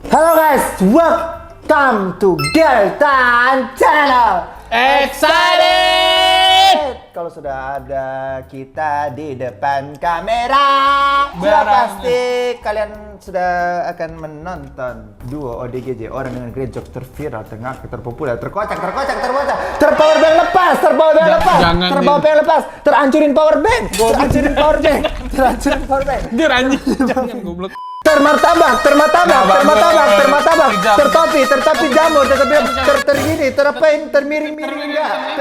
Halo guys, welcome to Gertan Channel. Excited! Kalau sudah ada kita di depan kamera, sudah pasti kalian sudah akan menonton duo ODGJ, orang dengan great joke terviral, tengah, terpopuler, terpowerbank lepas, terancurin powerbank, Dia anjing, jangan goblok. termartabak, tertopi jamur, termiring-miring enggak.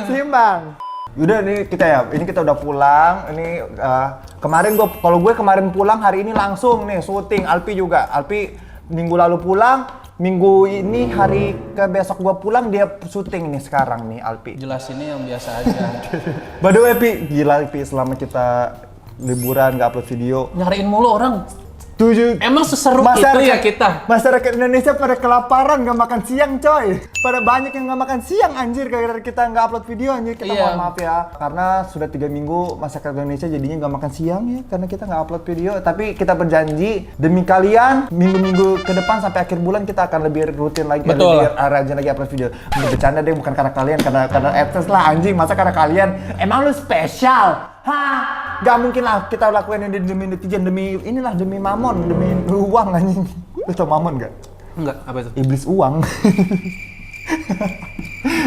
Seimbang. Udah nih ini kita udah pulang. Ini kemarin kemarin pulang, hari ini langsung nih syuting. Alpi minggu lalu pulang, minggu ini hari ke besok gua pulang, dia syuting nih sekarang nih Alpi. Jelasinnya yang biasa aja. By the way, Pi, gila Pi, selama kita liburan gak upload video Nyariin mulu orang. Emang seseru itu ya kita? Masyarakat Indonesia pada kelaparan gak makan siang coy. Pada banyak yang gak makan siang anjir gara-gara kita gak upload video anjir. Kita mohon maaf ya. Karena sudah 3 minggu masyarakat Indonesia jadinya gak makan siang ya. Karena kita gak upload video. Tapi kita berjanji demi kalian minggu-minggu ke depan sampai akhir bulan kita akan lebih rutin lagi. Betul. Lebih rajin lagi upload video. Bercanda deh, bukan karena kalian. Karena AdSense lah anjing. Masa karena kalian. Emang lu spesial? Hah? Gak mungkin lah kita lakuin ini demi netizen, demi mamon, demi uang anjing. Lu tau mamon gak? Enggak, apa itu? Iblis uang.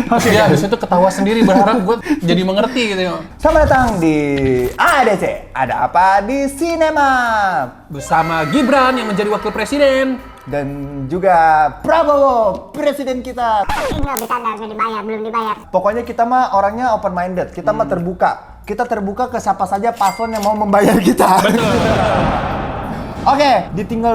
Oke, ya, habis itu ketawa sendiri berharap gue jadi mengerti gitu ya. Selamat datang di ADC. Ada apa di sinema? Bersama Gibran yang menjadi wakil presiden. Dan juga Prabowo, presiden kita. Enggak bercanda, harusnya dibayar, belum dibayar. Pokoknya kita mah orangnya open minded, kita mah terbuka. Kita terbuka ke siapa saja paslon yang mau membayar kita. Betul. Oke,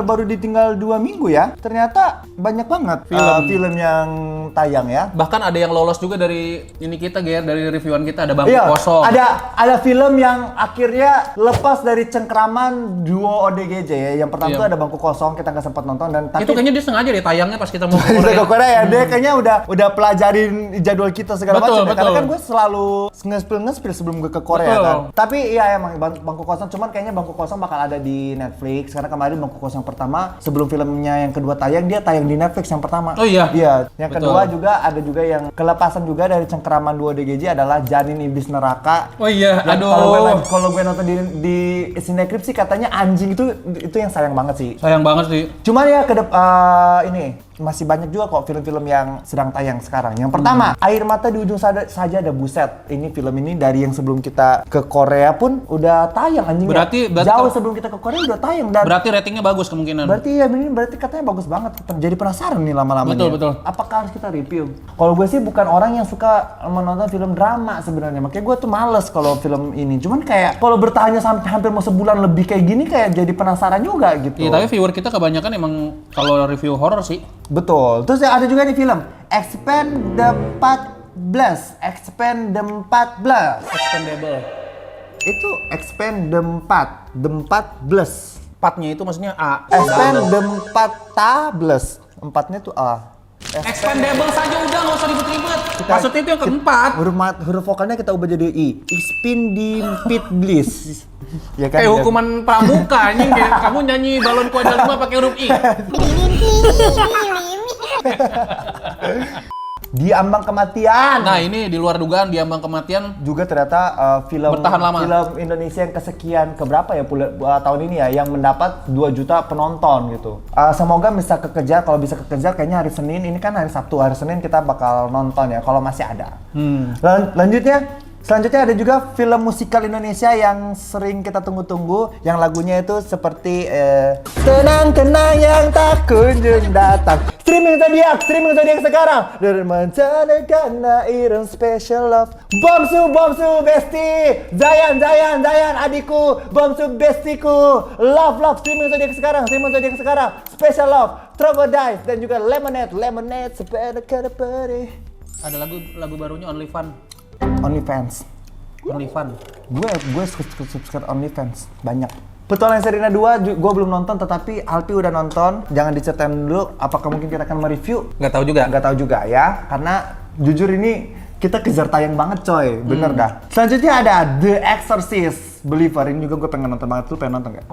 baru ditinggal 2 minggu ya. Ternyata banyak banget film yang tayang ya. Bahkan ada yang lolos juga dari ini kita, Ger, dari reviewan kita, ada Bangku Iya, Kosong. ada film yang akhirnya lepas dari cengkraman duo ODGJ ya. Yang pertama tuh ada Bangku Kosong, kita nggak sempat nonton dan Itu kayaknya dia sengaja deh tayangnya pas kita mau ke kita Korea. ke Korea ya, dia kayaknya udah pelajarin jadwal kita segala macam. Betul. Karena kan gue selalu ngespil sebelum gue ke Korea Betul. kan. Tapi iya emang Bangku Kosong, cuman kayaknya Bangku Kosong bakal ada di Netflix karena kemarin Bangku Kosong pertama sebelum filmnya yang kedua tayang, dia tayang di Netflix yang pertama. Oh iya? Iya. Yang Betul. kedua juga ada juga yang kelepasan juga dari cengkeraman duo DGJ adalah Janin Iblis Neraka. Oh iya, Yang aduh. Kalau gue nonton di Cinecrip sih katanya anjing itu yang sayang banget sih. Sayang banget sih. Cuman ya ini masih banyak juga kok film-film yang sedang tayang sekarang. Yang pertama, Air Mata di Ujung Saja Ada Buset. Ini film ini dari yang sebelum kita ke Korea pun udah tayang anjing. Berarti jauh sebelum kita ke Korea udah tayang dan Berarti ratingnya bagus kemungkinan. berarti katanya bagus banget. Jadi penasaran nih lama-lama. Betul. Apakah harus kita review? Kalau gue sih bukan orang yang suka menonton film drama sebenarnya. Makanya gue tuh males kalau film ini. Cuman kayak kalau bertahannya sampai hampir mau sebulan lebih kayak gini kayak jadi penasaran juga gitu. Iya, tapi viewer kita kebanyakan emang kalau review horor sih. Betul. Terus ada juga nih film Expendable. Itu The 14. Empatnya itu maksudnya A. The 14. Empatnya tuh A. Expendable saja udah, nggak usah ribet-ribet. Kita- Maksudnya itu yang keempat. Huruf vokalnya kita ubah jadi I. Expendable Bliss. Ya kan? Kayak hukuman pramuka anjing, kayak kamu nyanyi balon kuadrat 5 pakai huruf I. Di Ambang Kematian. Nah, ini di luar dugaan, di Ambang Kematian. Juga ternyata film Bertahan lama. film Indonesia yang kesekian keberapa ya tahun ini ya yang mendapat 2 juta penonton gitu. Semoga bisa kekejar. Kalau bisa kekejar kayaknya hari Senin, ini kan hari Sabtu, hari Senin kita bakal nonton ya kalau masih ada. Selanjutnya ada juga film musikal Indonesia yang sering kita tunggu-tunggu, yang lagunya itu seperti Tenang-tenang yang tak kunjung datang. Streaming Zodiac sekarang. Dan mencanakan Iron Special Love. Bomsu Besti. Zayan adikku. Bomsu Bestiku. Love streaming Zodiac sekarang. Special Love, Trogodice dan juga Lemonade sepeda ke depan. Ada lagu barunya Only Fun. OnlyFans. Gue subscribe OnlyFans banyak. Petualangan Serina 2 gue belum nonton, tetapi Alpi udah nonton. Jangan diceritain dulu, apakah mungkin kita akan mereview? Nggak tahu juga Ya, karena jujur ini kita kejar tayang banget coy, bener dah. Selanjutnya ada The Exorcist. Believer ini juga gue pengen nonton banget. Lu pengen nonton nggak?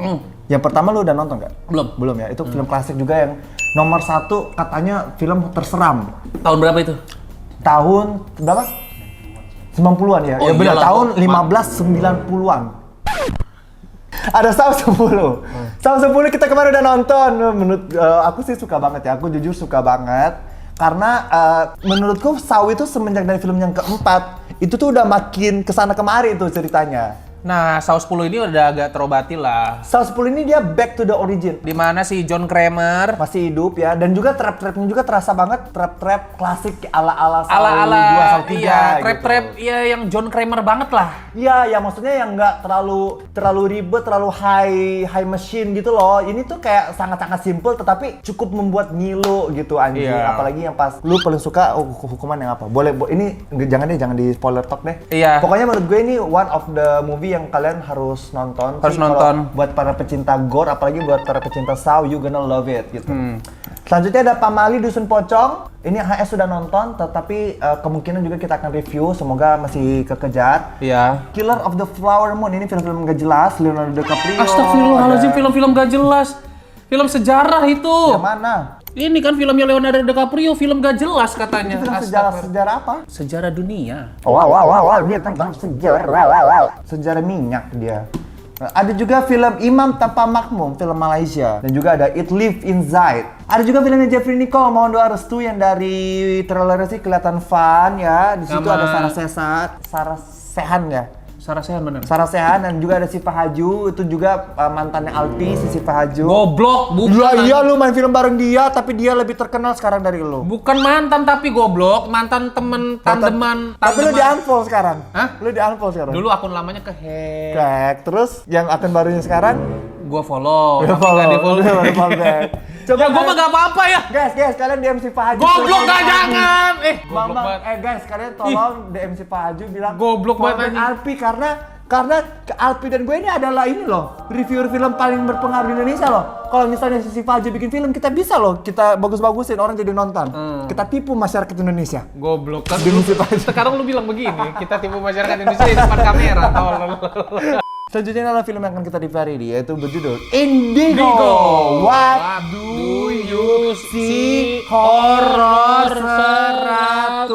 Yang pertama lu udah nonton nggak? Belum ya. Itu film klasik juga yang nomor 1 katanya film terseram. tahun berapa itu? Tahun berapa? 90-an ya? Oh, Ya benar, iyalah, tahun kok. 1590-an. Ada Saw 10. Saw 10 kita kemarin udah nonton. Menurut aku sih suka banget ya. Aku jujur suka banget. Karena menurutku Saw itu semenjak dari film yang keempat itu tuh udah makin kesana kemari tuh ceritanya. Nah, Saw 10 ini udah agak terobati lah. Saw 10 ini dia back to the origin. Di mana si John Kramer Masih hidup ya, dan juga trap-trapnya juga terasa banget trap-trap klasik ala-ala Saw 2, ala-ala Saw 3 iya, gitu. trap-trap ya yang John Kramer banget lah. Iya, ya maksudnya yang nggak terlalu ribet, terlalu high machine gitu loh. Ini tuh kayak sangat-sangat simple tetapi cukup membuat ngilu gitu anjing. Iya. Apalagi yang pas lu paling suka hukuman yang apa? Ini jangan di spoiler talk deh. Iya. Pokoknya menurut gue ini one of the movie yang kalian harus nonton. Harus Sih, kalau nonton. buat para pecinta gore, apalagi buat para pecinta Saw, you gonna love it gitu. Selanjutnya ada Pamali Dusun Pocong. Ini HS sudah nonton, tetapi kemungkinan juga kita akan review. Semoga masih kekejar. Iya. Killer of the Flower Moon, ini film-film gak jelas, Leonardo DiCaprio. Astagfirullahaladzim, ada- film-film gak jelas. Film sejarah itu. Yang mana? Ini kan filmnya Leonardo DiCaprio, film gak jelas katanya. Itu film Astagfirullah. sejarah apa? Sejarah dunia. Wow, dia tentang sejarah. Sejarah minyak dia. Nah, ada juga film Imam Tanpa Makmum, film Malaysia. Dan juga ada It Live Inside. Ada juga filmnya Jeffrey Nicole, Mohon Doa Restu, yang dari trailernya sih kelihatan fun ya. Di situ Sama- ada Sarah Sehan ya. Sarah Sehan bener. Sarah Sehan, dan juga ada Siva Haju, itu juga mantannya Alpi, si Siva Haju. Goblok, bukan. Iya, lu main film bareng dia, tapi dia lebih terkenal sekarang dari lu. Bukan mantan tapi goblok, mantan temen tandeman. Tapi lu di unfollow sekarang. Hah? Lu di unfollow sekarang. Dulu akun lamanya kehack. Cek. Terus yang akun barunya sekarang Gua follow, udah tapi nggak di follow. Udah follow back. Ya gua mah gak apa-apa ya. Guys, kalian DM si Pak Haji. Goblok gak jangan. Goblok Mama, banget. guys, kalian tolong DM si Pak Haji bilang Goblok follow banget, back anjing. Alpi karena Alpi dan gue ini adalah ini loh, reviewer film paling berpengaruh di Indonesia loh. Kalau misalnya si Pak Haji bikin film, kita bisa loh, kita bagus-bagusin, orang jadi nonton. Kita tipu masyarakat Indonesia. Goblok kan. Demi si Pak Haji. Sekarang lu bilang begini, kita tipu masyarakat Indonesia di depan kamera. Tolol. Selanjutnya adalah film yang akan kita review hari ini, yaitu berjudul Indigo. What do you see? Horror 118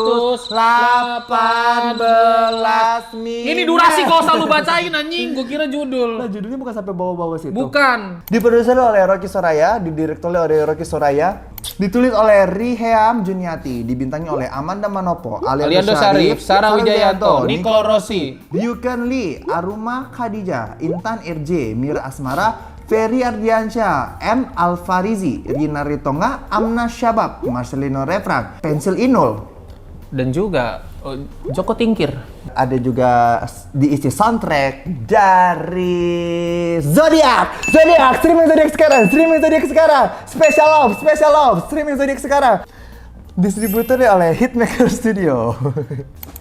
menit. Ini durasi gak usah lu bacain anjing, gua kira judul. Nah, judulnya bukan sampai bawa-bawa situ. Bukan. Diproduksi oleh Rocky Soraya, didirektur oleh Rocky Soraya, ditulis oleh Riham Juniati, dibintangi oleh Amanda Manopo, Aliando Syarif, Sarah Wijayanto, Nicole Rossi, Yuken Lee, Aruma Khadijah, Intan RJ, Mira Asmara, Ferry Ardiansyah, M. Alfarizi, Rina Ritonga, Amna Syabab, Marcelino Refrag, Pensil Inul. dan juga Joko Tingkir. Ada juga diisi soundtrack dari Zodiac, streaming Zodiac sekarang, Special Love, streaming Zodiac sekarang. Distributornya oleh Hitmaker Studio.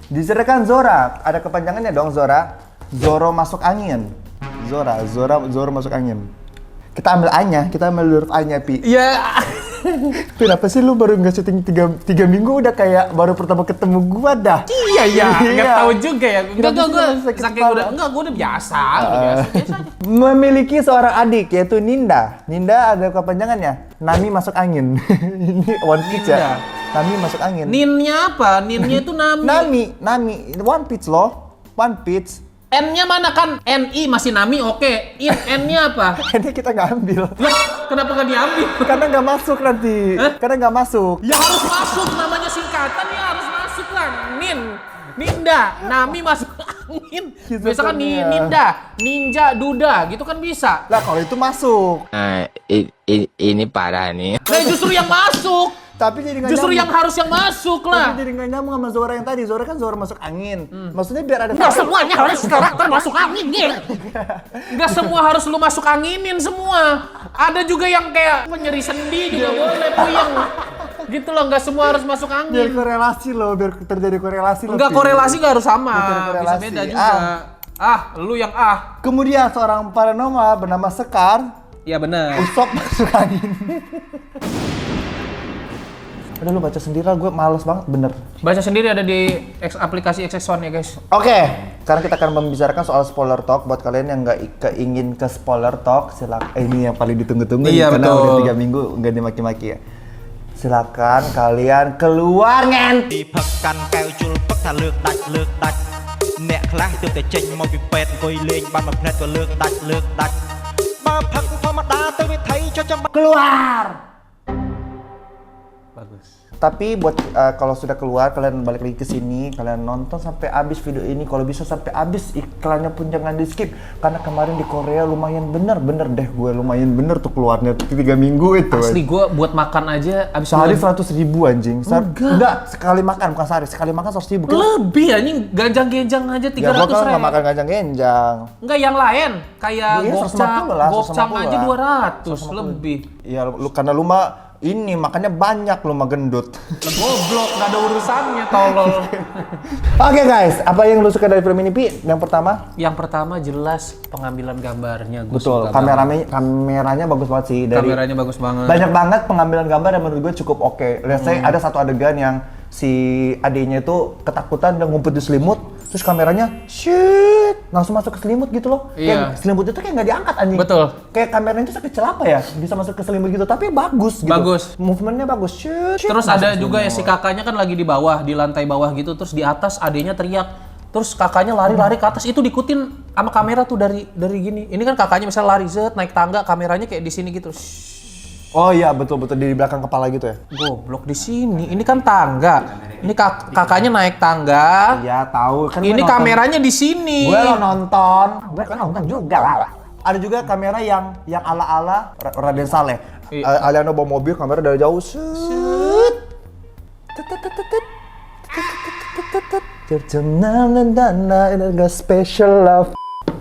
Diceritakan Zora, ada kepanjangannya dong Zora. Zoro masuk angin. Zoro masuk angin. Kita ambil A-nya, kita ambil huruf A-nya, Pi. Ya. Kenapa sih lu baru nggak syuting 3 minggu udah kayak baru pertama ketemu gua dah? Iya ya, nggak tahu juga ya. Enggak, Kenapa sih gue lu sakit saking kepala? udah, enggak, gue udah biasa, biasa aja. Memiliki seorang adik yaitu Ninda. Ninda ada kepanjangannya. Nami masuk angin. Ini One Piece Ninda. ya. Nami masuk angin. Ninnya apa? Ninnya itu Nami. Nami. One Piece loh. One Piece. N-nya mana kan? NI masih Nami, oke. N-nya apa? Ini kita nggak ambil. Lah, kenapa nggak diambil? Karena nggak masuk nanti. Hah? Karena nggak masuk. Ya harus masuk, namanya singkatan ya harus masuk lah. Ninda, Nami masuk angin. Biasa kan Iya. Ninda, Ninja, Duda, gitu kan bisa. Lah kalau itu masuk. Ini parah nih. Nah justru yang masuk. Tapi jadi nggak Justru yang nyambung. harus yang masuk Tapi lah. jadi nggak nyambung sama Zora yang tadi. Zora kan Zora masuk angin. Maksudnya biar ada. Nggak semuanya harus karakter masuk angin, Nggak semua harus lu masuk anginin semua. Ada juga yang kayak nyeri sendi juga boleh, puyeng. Gitu loh, nggak semua harus masuk Biar angin. korelasi loh, biar terjadi korelasi loh. Nggak Pi. korelasi nggak harus sama, Nggak bisa korelasi. beda juga. Lu yang Kemudian seorang paranormal bernama Sekar, Ya benar. Usop masuk angin. Udah lu baca sendiri lah, gue males banget bener. Baca sendiri ada di aplikasi XX1 ya guys. Oke, sekarang kita akan membicarakan soal spoiler talk. Buat kalian yang nggak keingin ke spoiler talk, silakan. Ini yang paling ditunggu-tunggu nih, Iya, karena betul. udah 3 minggu nggak dimaki-maki ya. Silakan kalian keluar ngent. ពីផឹកកាន់កែវជុលផឹកថាលើកដាច់អ្នកខ្លះទើបតែចេញមកពីពេទ្យអង្គុយលេងបានមួយផ្នែកក៏លើកដាច់បើផឹកធម្មតាទៅវិថីចុះចាំ Keluar. Bagus. Tapi buat kalau sudah keluar, kalian balik lagi ke sini, kalian nonton sampai habis video ini. Kalau bisa sampai habis, iklannya pun jangan di skip. Karena kemarin di Korea lumayan bener deh gue, lumayan bener tuh keluarnya 3 minggu itu. Asli gue buat makan aja abis Sehari bulan- 100.000 anjing. Enggak, sekali makan, bukan sehari. Sekali makan 100.000. Lebih anjing, ganjang-genjang aja 300 Ya gua kan nggak ribu. makan gajang-genjang. Enggak yang lain, kayak Iya, gokcang, 150 lah, gokcang 150 aja lah. 200 lebih. Ya lu karena lu mah ini makannya banyak, lu mah gendut. Lah, goblok, nggak ada urusannya, tolol. Oke guys, apa yang lu suka dari film ini, Pi? Yang pertama? Yang pertama jelas pengambilan gambarnya. Gua Betul, suka banget. kameranya bagus banget sih. Kameranya bagus banget. Banyak banget pengambilan gambar yang menurut gue cukup oke. Let's say ada satu adegan yang si adiknya itu ketakutan dan ngumpet di selimut, terus kameranya shit langsung masuk ke selimut gitu loh. Iya. Kayak selimut itu kayak nggak diangkat anjing. Betul. Kayak kameranya itu sekecil apa ya, bisa masuk ke selimut gitu, tapi bagus gitu. Bagus. Movementnya bagus. Shit. Terus masuk ada ke juga ya si selimut. kakaknya kan lagi di bawah, di lantai bawah gitu, terus di atas adenya teriak. Terus kakaknya lari-lari ke atas, itu diikutin sama kamera tuh dari gini. Ini kan kakaknya misalnya lari zet naik tangga, kameranya kayak di sini gitu. Oh iya, betul di belakang kepala gitu ya. Goblok di sini. Ini kan tangga. Ini kakaknya naik tangga. Iya, tahu kan. gue Ini nonton. kameranya di sini. Gue lo nonton. Gue kan nonton juga lah. Ada juga kamera yang ala-ala Raden Saleh. Iya. Aliano bawa mobil, kamera dari jauh. Set. Terjemahan dana ini special love.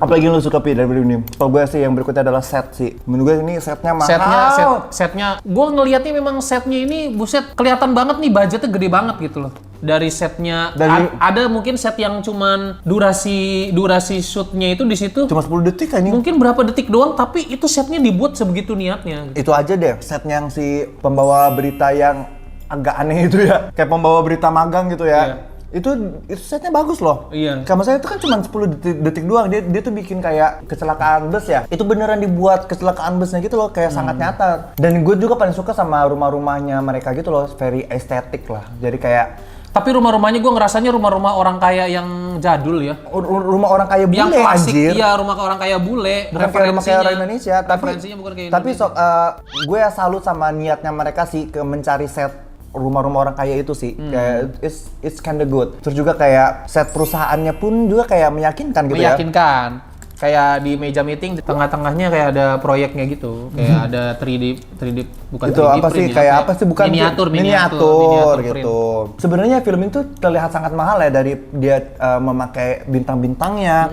Apa lagi yang lu suka, Pi, dari film ini? Kalau gue sih yang berikutnya adalah set sih. Menurut gue ini setnya mahal. Setnya, gue ngelihatnya memang setnya ini, buset, kelihatan banget nih budgetnya gede banget gitu loh. Dari setnya, ada mungkin set yang cuman durasi shootnya itu di situ. Cuma 10 detik kan ini. Mungkin berapa detik doang, tapi itu setnya dibuat sebegitu niatnya. Itu aja deh, setnya yang si pembawa berita yang agak aneh itu ya. Kayak pembawa berita magang gitu ya. Iya. Itu setnya bagus loh. Iya. Kayak maksudnya itu kan cuma 10 detik doang. Dia tuh bikin kayak kecelakaan bus ya. Itu beneran dibuat kecelakaan busnya gitu loh, kayak sangat nyata. Dan gue juga paling suka sama rumah-rumahnya mereka gitu loh, very estetik lah. Jadi kayak Tapi rumah-rumahnya gue ngerasanya rumah-rumah orang kaya yang jadul ya. rumah orang kaya bule Yang klasik, anjir. iya rumah orang kaya bule. Bukan kayak rumah kayak orang Indonesia, referensinya bukan kayak tapi Indonesia. gue ya salut sama niatnya mereka sih ke mencari set rumah-rumah orang kaya itu sih. Kayak it's kinda good. Terus juga kayak set perusahaannya pun juga kayak meyakinkan gitu ya. Meyakinkan. Kayak di meja meeting di tengah-tengahnya kayak ada proyeknya gitu. Kayak ada 3D bukan Itu 3D apa print sih? ya, Kayak apa sih? Bukan miniatur gitu. print. Sebenarnya film itu terlihat sangat mahal ya, dari dia memakai bintang-bintangnya,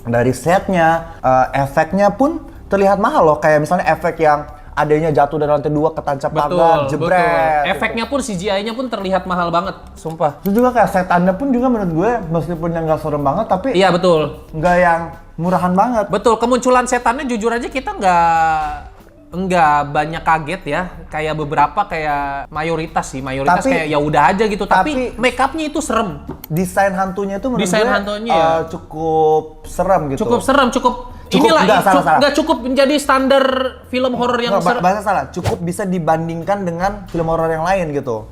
dari setnya, efeknya pun terlihat mahal loh. Kayak misalnya efek yang adanya jatuh dari lantai 2 ketancap pagar, jebret. Efeknya pun CGI-nya pun terlihat mahal banget, sumpah. Terus juga kayak setannya pun juga menurut gue meskipun yang nggak serem banget tapi Iya betul. nggak yang murahan banget. Betul, kemunculan setannya jujur aja kita nggak banyak kaget ya. Kayak beberapa kayak mayoritas Tapi- kayak ya udah aja gitu. Tapi tapi- make up-nya itu serem. Desain hantunya itu menurut Desain gue hantunya ya. cukup serem gitu. Cukup serem, cukup Cukup, inilah enggak, salah. nggak cukup menjadi standar film horor yang Nggak, serem. bahasa salah. Cukup bisa dibandingkan dengan film horor yang lain gitu.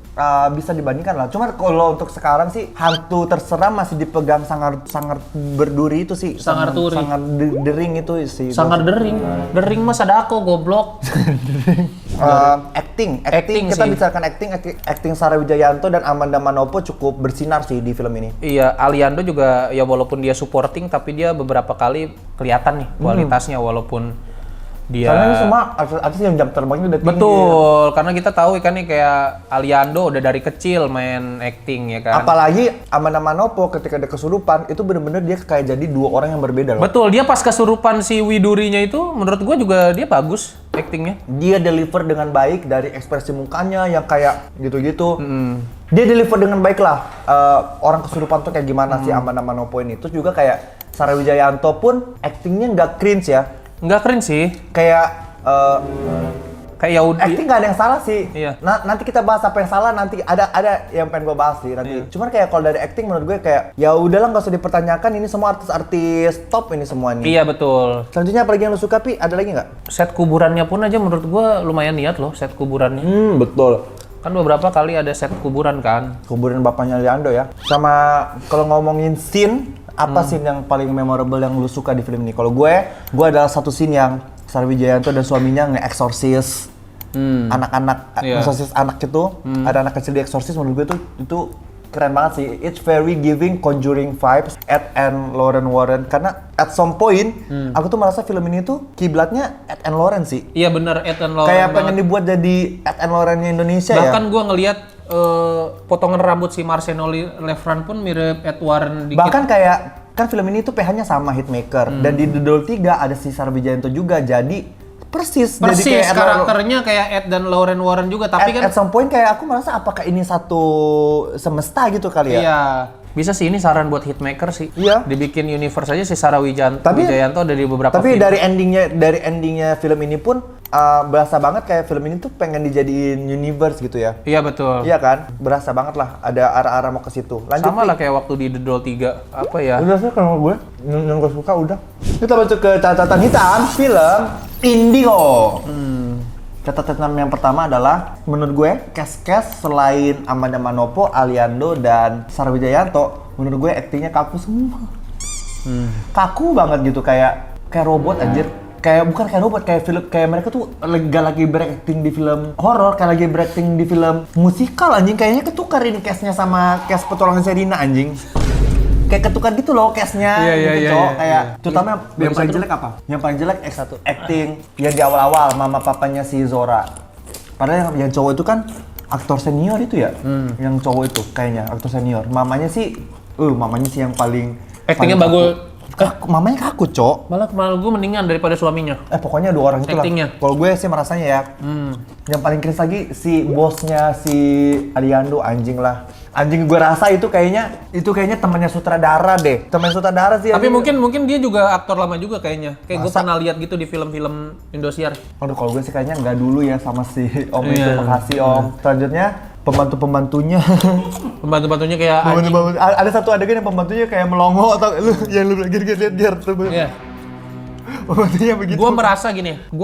Bisa dibandingkan lah. Cuma kalau untuk sekarang sih hantu terseram masih dipegang sangar berduri itu sih. Sangar turi. Sangar dering itu sih. Sangar dering. Dering mas ada aku goblok. Acting sih. kita bicarakan acting Sarah Wijayanto dan Amanda Manopo cukup bersinar sih di film ini. Iya, Aliando juga ya walaupun dia supporting tapi dia beberapa kali kelihatan nih kualitasnya walaupun dia Karena ini semua artis yang jam terbangnya udah tinggi. betul, karena kita tahu kan nih kayak Aliando udah dari kecil main acting ya kan. Apalagi Amanda Manopo ketika dia kesurupan itu bener-bener dia kayak jadi dua orang yang berbeda loh. Betul, dia pas kesurupan si Widurinya itu menurut gua juga dia bagus actingnya. Dia deliver dengan baik dari ekspresi mukanya yang kayak gitu-gitu. Dia deliver dengan baik lah. Orang kesurupan tuh kayak gimana sih Amanda Manopo ini. Terus juga kayak Sarah Wijayanto pun actingnya nggak cringe ya. Nggak keren sih. Kayak Kayak ya udah. acting nggak ada yang salah sih. Iya. Nanti kita bahas apa yang salah, nanti ada yang pengen gue bahas sih nanti. Cuman kayak kalau dari acting menurut gue kayak ya udahlah nggak usah dipertanyakan, ini semua artis-artis top ini semua nih. Iya betul. Selanjutnya apalagi yang lu suka, Pi? Ada lagi nggak? Set kuburannya pun aja menurut gua lumayan niat loh set kuburannya. Betul. Kan beberapa kali ada set kuburan kan. Kuburan bapaknya Leandro ya. Sama kalau ngomongin scene, apa scene yang paling memorable yang lu suka di film ini? Kalau gue adalah satu scene yang Sarwi Jayanto dan suaminya nge-exorcise anak-anak, eksorsis anak itu, ada anak kecil di eksorsis. Menurut gue itu keren banget sih. It's very giving Conjuring vibes, Ed and Lauren Warren. Karena at some point, aku tuh merasa film ini tuh kiblatnya Ed and Lauren sih. Iya bener, Ed and Lauren. Kayak pengen dibuat jadi Ed and Lauren-nya Indonesia ya. Bahkan gua ngelihat potongan rambut si Marcelo Lefran pun mirip Ed Warren dikit. Bahkan kayak, kan film ini tuh PH-nya sama Hitmaker. Dan di The Doll 3 ada si Sarwi Jayanto juga, jadi persis jadi kayak karakternya kayak Ed dan Lauren Warren juga, tapi kan at some point kayak aku merasa apakah ini satu semesta gitu kali ya. iya. Bisa sih ini saran buat Hitmaker sih. Iya. Dibikin universe aja si Sarah Wijayanto ada di beberapa Tapi film. dari endingnya film ini pun berasa banget kayak film ini tuh pengen dijadiin universe gitu ya. Iya betul. Iya kan? Berasa banget lah ada arah-arah mau ke situ. Lanjut. Sama lah kayak waktu di The Doll 3 apa ya? Udah sih kalau gue yang gue suka udah. Kita masuk ke catatan hitam film Indigo. Catatan hitam yang pertama adalah menurut gue cast selain Amanda Manopo, Aliando dan Sarwi Jayanto, menurut gue aktingnya kaku semua. Kaku banget gitu kayak robot anjir. Kayak bukan kayak robot, kayak mereka tuh gak lagi berakting di film horor, kayak lagi berakting di film musikal anjing. Kayaknya ketukar ini cast-nya sama cast Petualangan Sherina anjing. Kayak ketukar gitu loh cast-nya gitu, cowok. Kayak terutama yang paling jelek apa? Yang paling jelek acting yang di awal-awal mama papanya si Zora. Padahal yang cowok itu kan aktor senior itu ya. Yang cowok itu kayaknya aktor senior. Mamanya sih yang paling Actingnya paling bagus. Mamanya kaku, Cok. Malah gue mendingan daripada suaminya. Pokoknya dua orang itu lah. Actingnya. Kalau gue sih merasanya ya. Yang paling cringe lagi si bosnya si Aliando anjing lah. Anjing gue rasa itu kayaknya temannya sutradara deh. Teman sutradara sih. Tapi mungkin dia juga aktor lama juga kayaknya. Kayak gue pernah lihat gitu di film-film Indosiar. Aduh, kalau gue sih kayaknya nggak dulu ya sama si Om itu. Iya. Makasih Om. Selanjutnya pembantunya. Pembantunya kayak anjing. Ada satu adegan yang pembantunya kayak melongo atau yang lu lihat dia tuh. Iya. Pembantunya begitu. Gue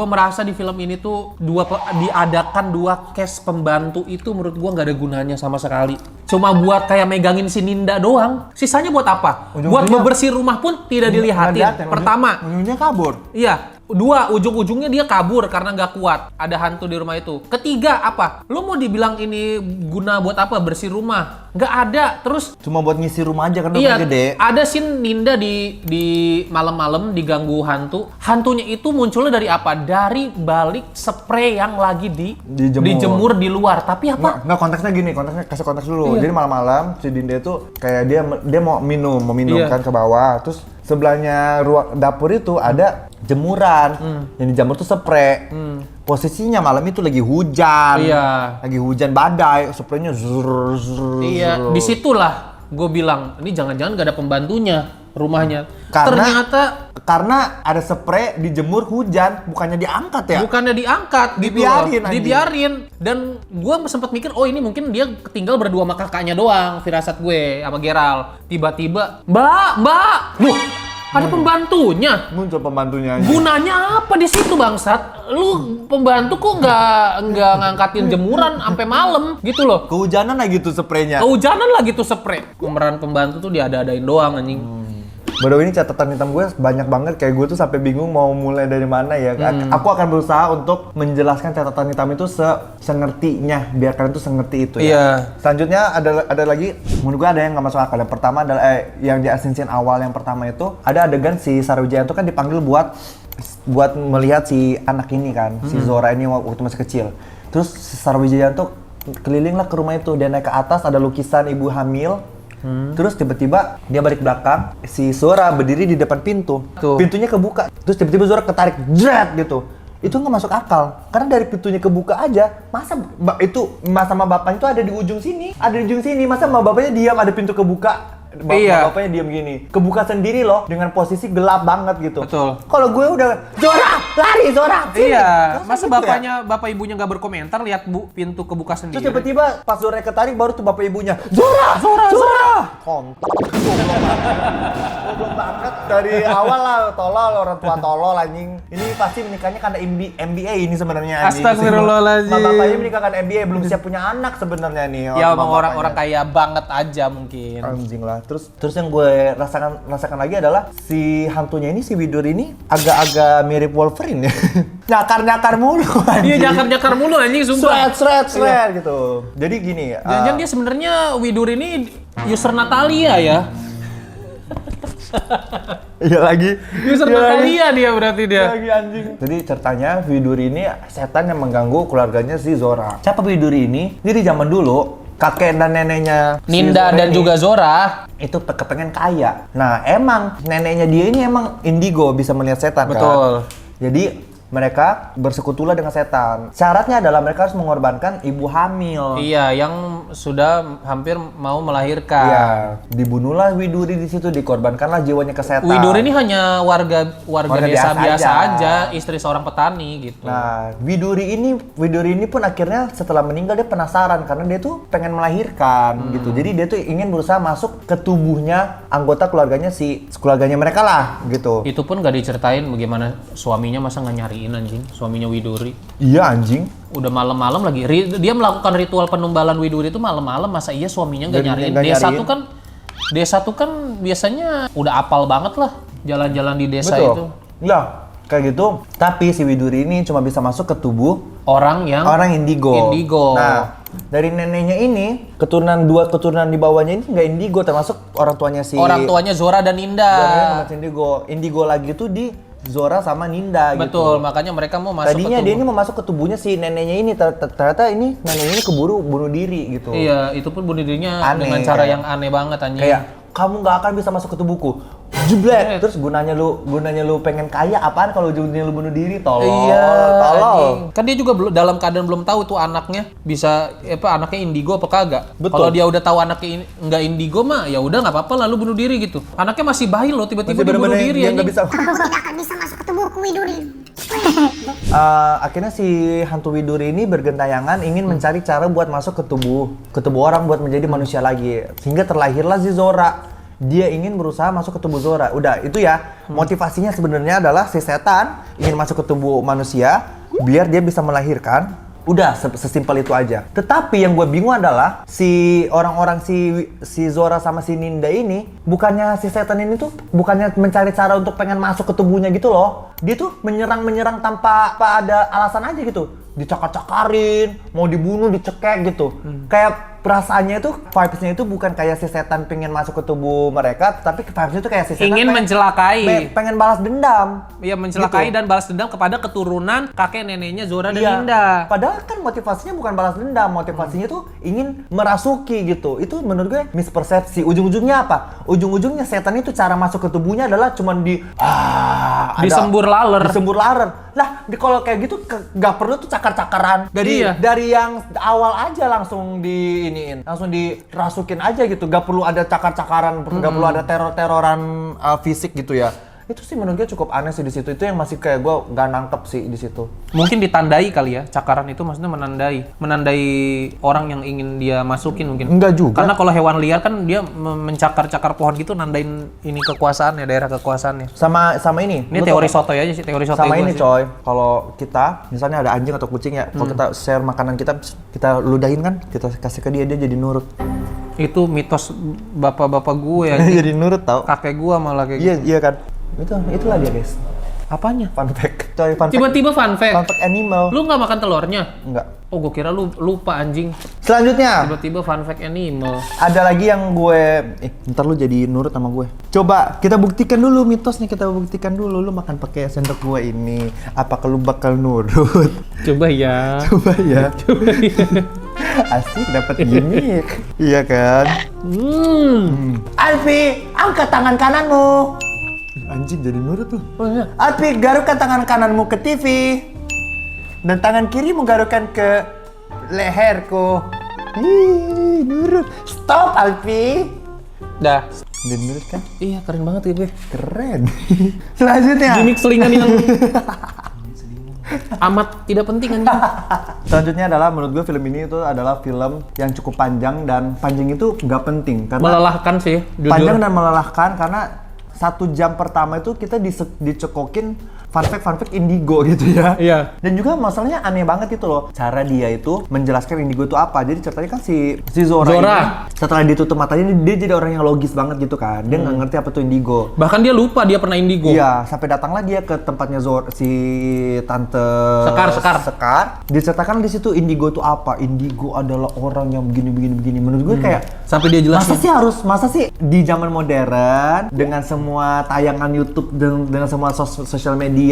merasa di film ini tuh diadakan dua cast pembantu itu menurut gue nggak ada gunanya sama sekali. Cuma buat kayak megangin si Ninda doang. Sisanya buat apa? Buat bebersih rumah pun tidak dilihatin. Pertama, ujungnya kabur. iya. Dua, ujung-ujungnya dia kabur karena nggak kuat. Ada hantu di rumah itu. Ketiga, apa? Lu mau dibilang ini guna buat apa? Bersih rumah? Nggak ada. Terus Cuma buat ngisi rumah aja kan iya, rumah gede. ada scene Ninda di malam-malam diganggu hantu. Hantunya itu munculnya dari apa? Dari balik spray yang lagi dijemur di luar. Tapi apa? Nggak, konteksnya gini, kasih konteks dulu. Jadi malam-malam si Dinda itu kayak dia mau minum kan ke bawah. Terus sebelahnya ruang dapur itu ada jemuran. Yang dijemur tuh spray. Posisinya malam itu lagi hujan. Iya. Lagi hujan badai, spraynya zrrr. Iya, disitulah gue bilang, ini jangan-jangan gak ada pembantunya rumahnya. Karena ada spray dijemur hujan, bukannya diangkat ya? Bukannya diangkat, Dibiarin, anjing. dibiarin. Dan gue sempat mikir, oh ini mungkin dia tinggal berdua sama kakaknya doang, firasat gue sama Gerald. Tiba-tiba, Mbak, loh, ada pembantunya. Muncul pembantunya aja. Gunanya apa di situ bangsat? Lu pembantu kok nggak ngangkatin jemuran sampai malam gitu loh. Kehujanan lagi tuh spraynya. Kehujanan lagi tuh spray. Pemeran pembantu tuh diada-adain doang anjing. By the way, ini catatan hitam gue banyak banget, kayak gue tuh sampai bingung mau mulai dari mana ya. Aku akan berusaha untuk menjelaskan catatan hitam itu sengertinya, biar kalian tuh sengerti itu ya. Iya. Selanjutnya ada lagi, menurut gue ada yang nggak masuk akal. Yang pertama adalah yang di scene awal yang pertama itu ada adegan si Sarwi Jayanto kan dipanggil buat melihat si anak ini kan, si Zora ini waktu masih kecil. Terus si Sarwi Jayanto keliling lah ke rumah itu, dia naik ke atas ada lukisan ibu hamil. Terus tiba-tiba dia balik belakang, si Zora berdiri di depan pintu. Pintunya kebuka, terus tiba-tiba Zora ketarik, jret gitu. Itu nggak masuk akal, karena dari pintunya kebuka aja, masa sama bapaknya itu ada di ujung sini, masa sama bapaknya diam ada pintu kebuka, Iya. bapaknya diem gini. Kebuka sendiri loh dengan posisi gelap banget gitu. Betul. Kalau gue udah Zora, lari Zora. sini." Iya, Masa masa gitu bapak ibunya nggak berkomentar lihat pintu kebuka Terus sendiri. tiba-tiba pas Zora ketarik baru tuh bapak ibunya Zora. Kontol. Goblok banget dari awal lah, tolol, orang tua tolol anjing. Ini pasti menikahnya karena MBA ini sebenarnya anjing. Astagfirullahaladzim. Nah, bapaknya menikah karena MBA belum siap punya anak sebenarnya nih. Ya sama emang orang-orang bapaknya. kaya banget aja mungkin. Anjing lah. Terus yang gue rasakan lagi adalah si hantunya ini, si Widur ini agak-agak mirip Wolverine ya. Nyakar-nyakar mulu anjing. Iya nyakar-nyakar mulu anjing sumpah. Sret gitu. Jadi gini, Jangan-jangan dia sebenarnya Widur ini user Natalia ya. iya lagi. User Natalia dia berarti dia. Lagi anjing. Jadi ceritanya Widuri ini setan yang mengganggu keluarganya si Zora. Siapa Widuri ini? Jadi zaman dulu kakek dan neneknya si Ninda Zora dan ini juga Zora. itu kepengen kaya. Nah emang neneknya dia ini emang indigo, bisa melihat setan Betul. kan. Jadi mereka bersekutulah dengan setan. Syaratnya adalah mereka harus mengorbankan ibu hamil. Iya, yang sudah hampir mau melahirkan. Iya, dibunuhlah Widuri di situ, dikorbankanlah jiwanya ke setan. Widur ini hanya warga desa biasa biasa aja. aja, istri seorang petani gitu. Nah, Widuri ini pun akhirnya setelah meninggal dia penasaran karena dia tuh pengen melahirkan gitu. Jadi dia tuh ingin berusaha masuk ke tubuhnya anggota keluarganya mereka lah gitu. Itu pun gak diceritain bagaimana suaminya masa nggak nyariin anjing, suaminya Widuri. Iya anjing. Udah malam-malam lagi. Dia melakukan ritual penumbalan Widuri itu malam-malam, masa iya suaminya nggak nyariin? Nggak Desa nyariin. desa tuh kan biasanya udah apal banget lah jalan-jalan di desa Betul. itu. Lah, kayak gitu. Tapi si Widuri ini cuma bisa masuk ke tubuh Orang yang orang indigo. Indigo. Nah, dari neneknya ini, dua keturunan di bawahnya ini nggak indigo, termasuk orang tuanya si orang tuanya Zora dan Ninda. Zora sama indigo. Indigo lagi tuh di Zora sama Ninda gitu. Betul, makanya mereka mau masuk Tadinya ke dia tubuh. ini mau masuk ke tubuhnya si neneknya ini, ternyata ini neneknya ini keburu bunuh diri gitu. Iya, itu pun bunuh dirinya Aneh, dengan cara kayak- yang aneh banget anjing. Kayak kamu nggak akan bisa masuk ke tubuhku. Jeblek. Terus gunanya lu pengen kaya apaan kalau ujungnya lu bunuh diri? Tolol. Iya, Tolol. anjing. Kan dia juga dalam keadaan belum tahu tuh anaknya bisa anaknya indigo apa kagak. Betul. Kalau dia udah tahu anaknya nggak indigo mah ya udah nggak apa-apa lalu bunuh diri gitu. Anaknya masih bayi loh tiba-tiba Masih dia bunuh bener-bener diri dia nggak anjing. bisa. Aku tidak akan bisa masuk ke tubuhku Widuri. Akhirnya si hantu Widuri ini bergentayangan ingin mencari cara buat masuk ke tubuh orang buat menjadi manusia lagi. Sehingga terlahirlah si Zora. Dia ingin berusaha masuk ke tubuh Zora. Udah, itu ya. Motivasinya sebenarnya adalah si setan ingin masuk ke tubuh manusia biar dia bisa melahirkan. Udah, sesimpel itu aja. Tetapi yang gue bingung adalah si orang-orang si Zora sama si Ninda ini, bukannya si setan ini tuh bukannya mencari cara untuk pengen masuk ke tubuhnya gitu loh. Dia tuh menyerang tanpa ada alasan aja gitu. Dicakar-cakarin, mau dibunuh, dicekek gitu. Kayak perasaannya itu, vibes-nya itu bukan kayak si setan pengen masuk ke tubuh mereka, tapi vibes-nya itu kayak si setan Ingin mencelakai. pengen balas dendam. Iya, mencelakai Gitu. dan balas dendam kepada keturunan kakek neneknya Zora dan Iya. Ninda. Padahal kan motivasinya bukan balas dendam, motivasinya tuh ingin merasuki gitu. Itu menurut gue mispersepsi. Ujung-ujungnya apa? Ujung-ujungnya setan itu cara masuk ke tubuhnya adalah cuman Disembur laler. Disembur laler. Lah, kalau kayak gitu nggak perlu tuh cakar-cakaran. Iya. Dari yang awal aja langsung langsung dirasukin aja gitu. Gak perlu ada cakar-cakaran, gak perlu ada teror-teroran fisik gitu ya. Itu sih menurut gue cukup aneh sih di situ. Itu yang masih kayak gue gak nangkep sih di situ. Mungkin ditandai kali ya, cakaran itu maksudnya menandai orang yang ingin dia masukin mungkin. Enggak juga. Karena kalau hewan liar kan dia mencakar-cakar pohon gitu nandain ini kekuasaannya, daerah kekuasaannya. Sama ini. Ini lu teori tau- sotoy aja sih, teori sotoy sama gua ini sih. coy, kalau kita misalnya ada anjing atau kucing ya, kalau kita share makanan kita ludahin kan, kita kasih ke dia jadi nurut. Itu mitos bapak-bapak gue ya. Jadi nurut tau. Kakek gua malah kayak Iya gitu. iya kan. Itulah dia guys. Apanya? Fun fact. Coy, fun fact. Tiba-tiba fun Fun fact. fact animal. Lu nggak makan telurnya? Enggak. Oh, gue kira lu lupa anjing. Selanjutnya Tiba-tiba fun fact animal. ada lagi yang gue ntar lu jadi nurut sama gue. Coba kita buktikan dulu mitosnya, kita buktikan dulu. Lu makan pakai sendok gue ini, apakah lu bakal nurut? Coba ya. Coba ya. Asik dapat gimmick. Iya kan? Alfi, angkat tangan kananmu. Anjing jadi nurut tuh. Alfi, garukkan tangan kananmu ke TV. Dan tangan kirimu garukkan ke leherku. Ih, nurut. Stop, Alfi. Dah. Mirip kan? Iya, keren banget ya gue. Keren. Selanjutnya. Gimik selingan yang amat tidak penting anjing. Selanjutnya adalah menurut gue film ini itu adalah film yang cukup panjang, dan panjang itu nggak penting karena Melelahkan sih, jujur. panjang dan melelahkan karena 1 jam pertama itu kita dicekokin fun fact Indigo gitu ya. Iya. Dan juga masalahnya aneh banget itu loh. Cara dia itu menjelaskan Indigo itu apa. Jadi ceritanya kan si Zora ini setelah ditutup matanya dia jadi orang yang logis banget gitu kan. Dia nggak ngerti apa tuh Indigo. Bahkan dia lupa dia pernah indigo. Iya, sampai datanglah dia ke tempatnya si tante Sekar. Diceritakan di situ Indigo itu apa? Indigo adalah orang yang begini. Menurut gue kayak Sampai dia jelasin. masa sih di zaman modern dengan semua tayangan YouTube dengan semua sosial media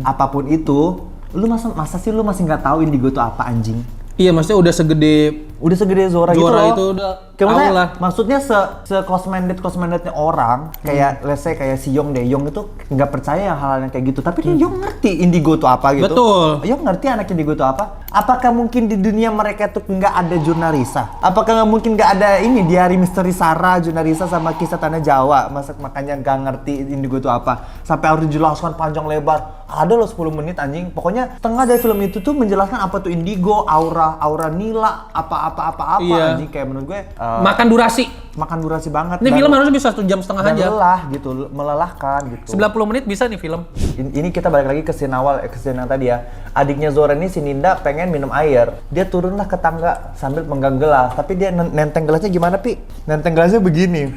apapun itu, lu masa sih lu masih nggak tahu Indigo itu apa anjing? Iya, maksudnya udah segede Zora gitu loh. itu udah Kayak tahu lah. maksudnya se close-mindednya orang, kayak let's say kayak si Yong Dae-yong itu nggak percaya hal-hal yang kayak gitu, tapi dia Yong ngerti Indigo itu apa gitu. Betul. Yong ngerti anak Indigo itu apa. Apakah mungkin di dunia mereka tuh nggak ada Jurnarisa? Apakah nggak mungkin nggak ada ini diari misteri Sarah, Jurnarisa sama kisah tanah Jawa? Makanya nggak ngerti Indigo itu apa? Sampai harus dijelaskan panjang lebar. Ada loh 10 menit anjing. Pokoknya tengah dari film itu tuh menjelaskan apa tuh Indigo, aura Nila, apa Iya. anjing, kayak menurut gue Makan durasi. makan durasi banget. Ini film harusnya bisa 1,5 jam dan aja. lelah gitu, melelahkan gitu. 90 menit bisa nih film. Ini kita balik lagi ke scene awal, ke scene yang tadi ya. Adiknya Zora ini si Ninda pengen minum air. Dia turunlah ke tangga sambil megang gelas. Tapi dia nenteng gelasnya gimana, Pi? Nenteng gelasnya begini.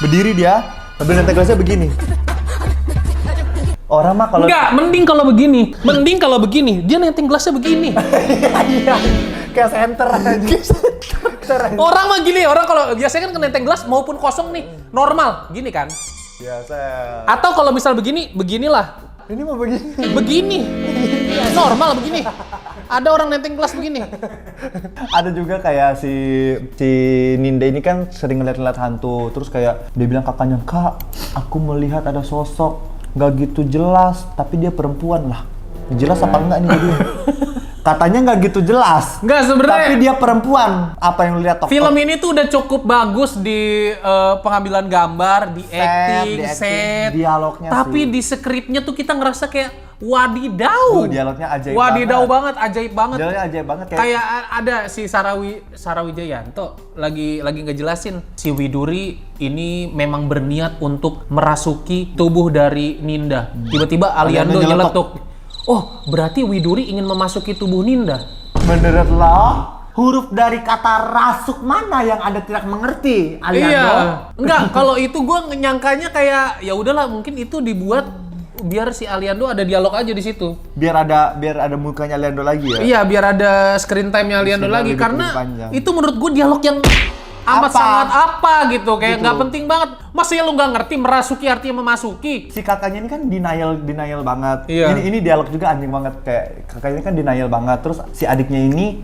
Berdiri dia, sambil nenteng gelasnya begini. Orang mah kalau Enggak, mending kalau begini. Dia nenteng gelasnya begini. iya, kayak center aja. Orang mah gini, orang kalau biasanya kan nenteng gelas maupun kosong nih, normal, gini kan. Biasa. Atau kalau misal beginilah. Ini mah begini. Begini. Normal begini. Ada orang nenteng gelas begini. Ada juga kayak si Ninda ini kan sering ngeliat hantu, terus kayak dia bilang kakaknya, "Kak, aku melihat ada sosok nggak gitu jelas, tapi dia perempuan lah." Jelas apa enggak nih dia? Katanya nggak gitu jelas. Nggak, sebenarnya. Tapi dia perempuan. Apa yang lu lihat? Film ini tuh udah cukup bagus di pengambilan gambar, di acting, set. Dialognya tapi sih. di skripnya tuh kita ngerasa kayak wadidaw. Dialognya ajaib Wadidaw banget. banget, ajaib banget. Dialognya ajaib banget Kayak ada si Sarawijayanto lagi ngejelasin si Widuri ini memang berniat untuk merasuki tubuh dari Ninda. Tiba-tiba Aliando Aliando nyeletuk. Oh, berarti Widuri ingin memasuki tubuh Ninda. Menurut lo, huruf dari kata rasuk mana yang Anda tidak mengerti, Aliando? Iya. Enggak, kalau itu gue nyangkanya kayak ya udahlah, mungkin itu dibuat biar si Aliando ada dialog aja di situ. Biar ada mukanya Aliando lagi ya. Iya, biar ada screen time-nya Aliando Screen lagi time karena lebih panjang. itu menurut gue dialog yang amat Apa? sangat apa gitu, kayak Gitu. nggak penting banget. Masa ya lu nggak ngerti merasuki artinya memasuki? Si kakaknya ini kan denial banget. Iya. Ini dialog juga anjing banget, kayak kakaknya ini kan denial banget. Terus si adiknya ini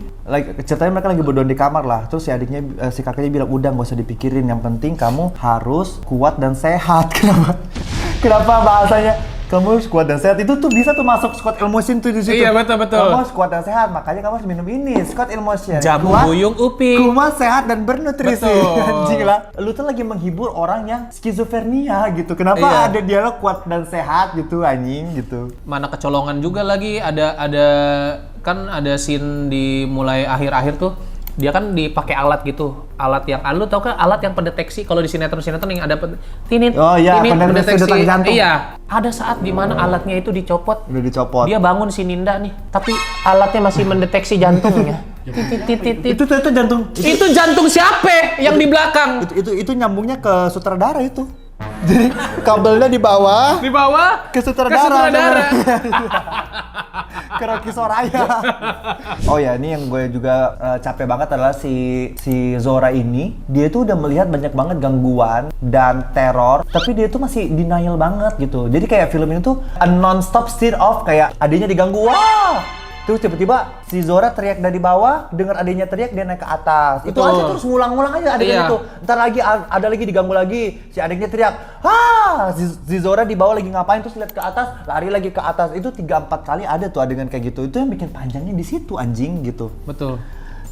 ceritanya mereka lagi berduaan di kamar lah. Terus si kakaknya bilang, "Udah nggak usah dipikirin, yang penting kamu harus kuat dan sehat." Kenapa bahasanya kamu harus kuat dan sehat? Itu tuh bisa tuh masuk squad Ilmotion tuh di situ. Iya, betul. Kamu harus kuat dan sehat, makanya kamu harus minum ini, squad Ilmotion. Jamu Kuat, buyung upi. kuat, sehat dan bernutrisi. Betul. Anjing lah. Lu tuh lagi menghibur orang yang skizofrenia gitu. Kenapa Iya. ada dialog kuat dan sehat gitu anjing gitu. Mana kecolongan juga lagi, ada kan ada scene di mulai akhir-akhir tuh. Dia kan dipakai alat gitu, alat yang lu tau kan alat yang pendeteksi kalau di sinetron yang ada tinit, Oh iya, pendeteksi detak jantung. Iya, ada saat di mana alatnya itu dicopot. Udah dicopot. Dia bangun si Ninda nih, tapi alatnya masih mendeteksi jantungnya. Titit. Itu jantung. Itu jantung siapa yang di belakang? Itu nyambungnya ke sutradara itu. Jadi kabelnya di bawah Di bawah ke sutradara. sutradara. Ke Rocky Soraya. Oh ya, ini yang gue juga capek banget adalah si Zora ini. Dia tuh udah melihat banyak banget gangguan dan teror, tapi dia tuh masih denial banget gitu. Jadi kayak film ini tuh a non-stop scene of kayak adiknya diganggu, wah! Terus tiba-tiba si Zora teriak dari bawah, dengar adiknya teriak, dia naik ke atas. Itu Betul. aja terus ngulang-ngulang aja adegan Iya. itu. Ntar lagi ada lagi diganggu lagi, si adiknya teriak, "Ah!" Si Zora di bawah lagi ngapain, terus lihat ke atas, lari lagi ke atas. Itu 3-4 kali ada tuh adegan kayak gitu. Itu yang bikin panjangnya di situ anjing gitu. Betul.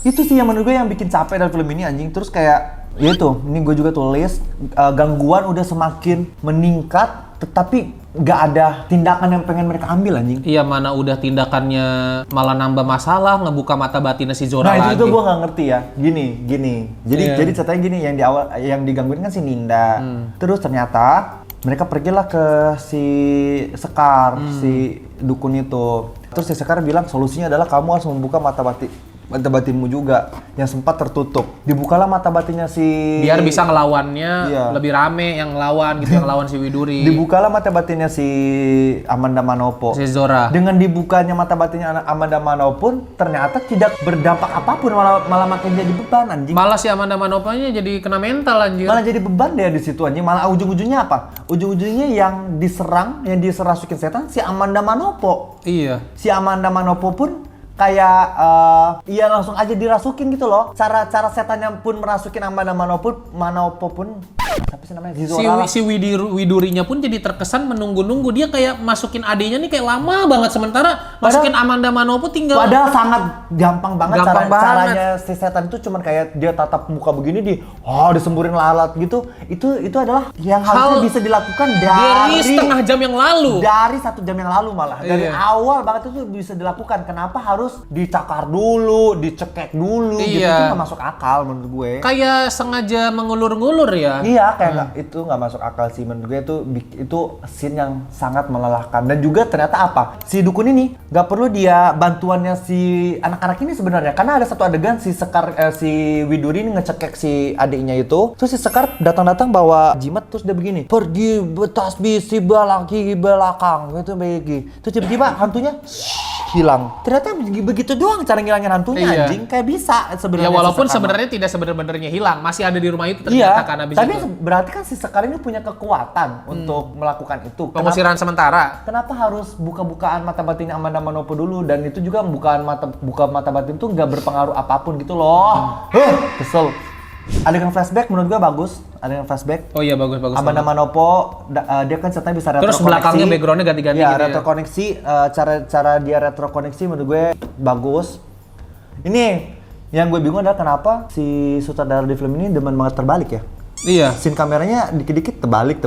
Itu sih yang menurut gue yang bikin capek dari film ini anjing. Terus kayak Itu, ini gue juga tulis gangguan udah semakin meningkat, tetapi nggak ada tindakan yang pengen mereka ambil anjing. Iya, mana udah tindakannya malah nambah masalah, ngebuka mata batinnya si Zora Nah lagi. itu gue nggak ngerti ya. Gini. Jadi Iya. jadi ceritanya gini, yang di awal yang digangguin kan si Ninda. Terus ternyata mereka pergilah ke si Sekar, si dukun itu. Terus si Sekar bilang solusinya adalah kamu harus membuka mata batinmu juga yang sempat tertutup. Dibukalah mata batinnya si Biar bisa ngelawannya Iya. lebih rame yang ngelawan gitu, yang ngelawan si Widuri. Dibukalah mata batinnya si Amanda Manopo. Si Zora. Dengan dibukanya mata batinnya Amanda Manopo pun ternyata tidak berdampak apapun, malah makin jadi beban anjing. Malah si Amanda Manopanya jadi kena mental anjir. Malah jadi beban deh di situ anjing. Malah ujung-ujungnya apa? Ujung-ujungnya yang diserasukin setan si Amanda Manopo. Iya. Si Amanda Manopo pun kayak iya langsung aja dirasukin gitu loh. Cara setannya pun merasukin Amanda Manopo pun apa sih namanya? Zora. Si Widurinya pun jadi terkesan menunggu-nunggu. Dia kayak masukin adenya nih kayak lama banget, sementara masukin Amanda Manopo tinggal. Padahal sangat gampang banget, Gampang banget. caranya si setan itu cuman kayak dia tatap muka begini disemburin lalat gitu. Itu adalah yang harusnya bisa dilakukan dari setengah jam yang lalu. Dari 1 jam yang lalu malah. Dari Iya. awal banget itu bisa dilakukan. Kenapa harus dicakar dulu, dicekek dulu gitu? Iya. Itu nggak masuk akal menurut gue. Kayak sengaja mengulur-ngulur ya. Iya, kayak itu nggak masuk akal sih menurut gue. Itu scene yang sangat melelahkan. Dan juga ternyata apa? Si dukun ini nggak perlu dia bantuannya si anak-anak ini sebenarnya, karena ada satu adegan si si Widuri ini ngecekek si adiknya itu. Terus si Sekar datang bawa jimat, terus dia begini, pergi betasbih si belakang gitu begini. Terus tiba-tiba hantunya hilang. Ternyata begitu doang cara ngilangin hantunya. Iya. Anjing, kayak bisa sebenarnya. Ya walaupun si Sekar. sebenarnya tidak sebenarnya hilang, masih ada di rumah itu Iya, ternyata kan habis tapi itu. berarti kan si Sekar ini punya kekuatan untuk melakukan itu. Pengusiran sementara. Kenapa harus buka-bukaan mata batinnya Amanda Manopo dulu? Dan itu juga buka mata batin tuh nggak berpengaruh apapun gitu loh. Kesel. Adegan flashback menurut gue bagus. Adegan flashback. Oh iya, bagus. Amanda Manopo dia kan ceritanya bisa retrokoneksi. Terus belakangnya backgroundnya ganti-ganti Ya, gitu ya. retrokoneksi. Cara dia retrokoneksi menurut gue bagus. Ini yang gue bingung adalah kenapa si sutradara di film ini demen banget terbalik ya. Iya. Scene kameranya dikit-dikit terbalik.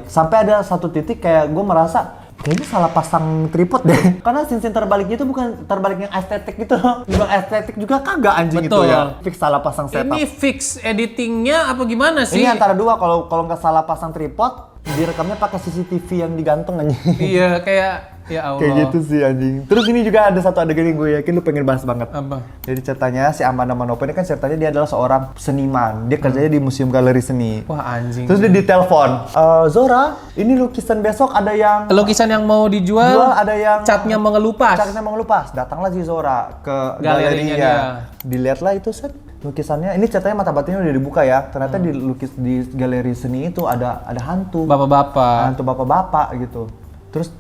Sampai ada satu titik kayak gue merasa kayaknya salah pasang tripod deh. Karena scene baliknya itu bukan terbalik yang estetik gitu loh. Bukan estetik juga kagak anjing Betul. itu ya. Fix salah pasang setup. Ini fix editingnya apa gimana sih? Ini antara dua, kalau nggak salah pasang tripod, direkamnya pakai CCTV yang digantung anjing. Iya, kayak ya Allah. Kayak gitu sih anjing. Terus ini juga ada satu adegan yang gue yakin lu pengen bahas banget. Apa? Jadi ceritanya si Amanda Manopo ini kan ceritanya dia adalah seorang seniman. Dia kerjanya di museum galeri seni. Wah, anjing. Terus dia ditelepon, Zora, ini lukisan besok ada yang Lukisan yang mau dijual, jual, ada yang catnya mengelupas. catnya mengelupas. Datanglah si Zora ke Galerinya galerinya. Dilihatlah itu set lukisannya. Ini ceritanya mata batinnya udah dibuka ya. Ternyata di galeri seni itu ada hantu. Bapak-bapak. Hantu bapak-bapak gitu. Terus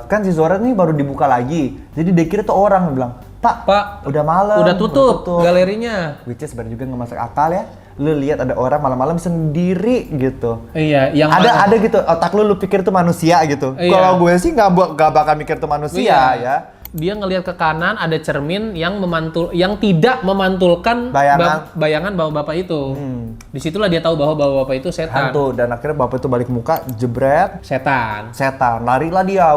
kan si Zora nih baru dibuka lagi. Jadi dia kira tuh orang bilang, Pak, udah malam. Udah tutup galerinya. Which is sebenarnya juga nggak masuk akal ya. Lu lihat ada orang malam-malam sendiri gitu. Iya, yang Ada gitu, otak lu pikir itu manusia gitu. Iya. Kalau gue sih nggak bakal mikir itu manusia Iya. ya. Dia ngelihat ke kanan ada cermin yang tidak memantulkan bayangan bapak-bapak itu. Disitulah dia tahu bahwa bapak-bapak itu setan. Hantu, dan akhirnya bapak itu balik muka, jebret, Setan. larilah dia,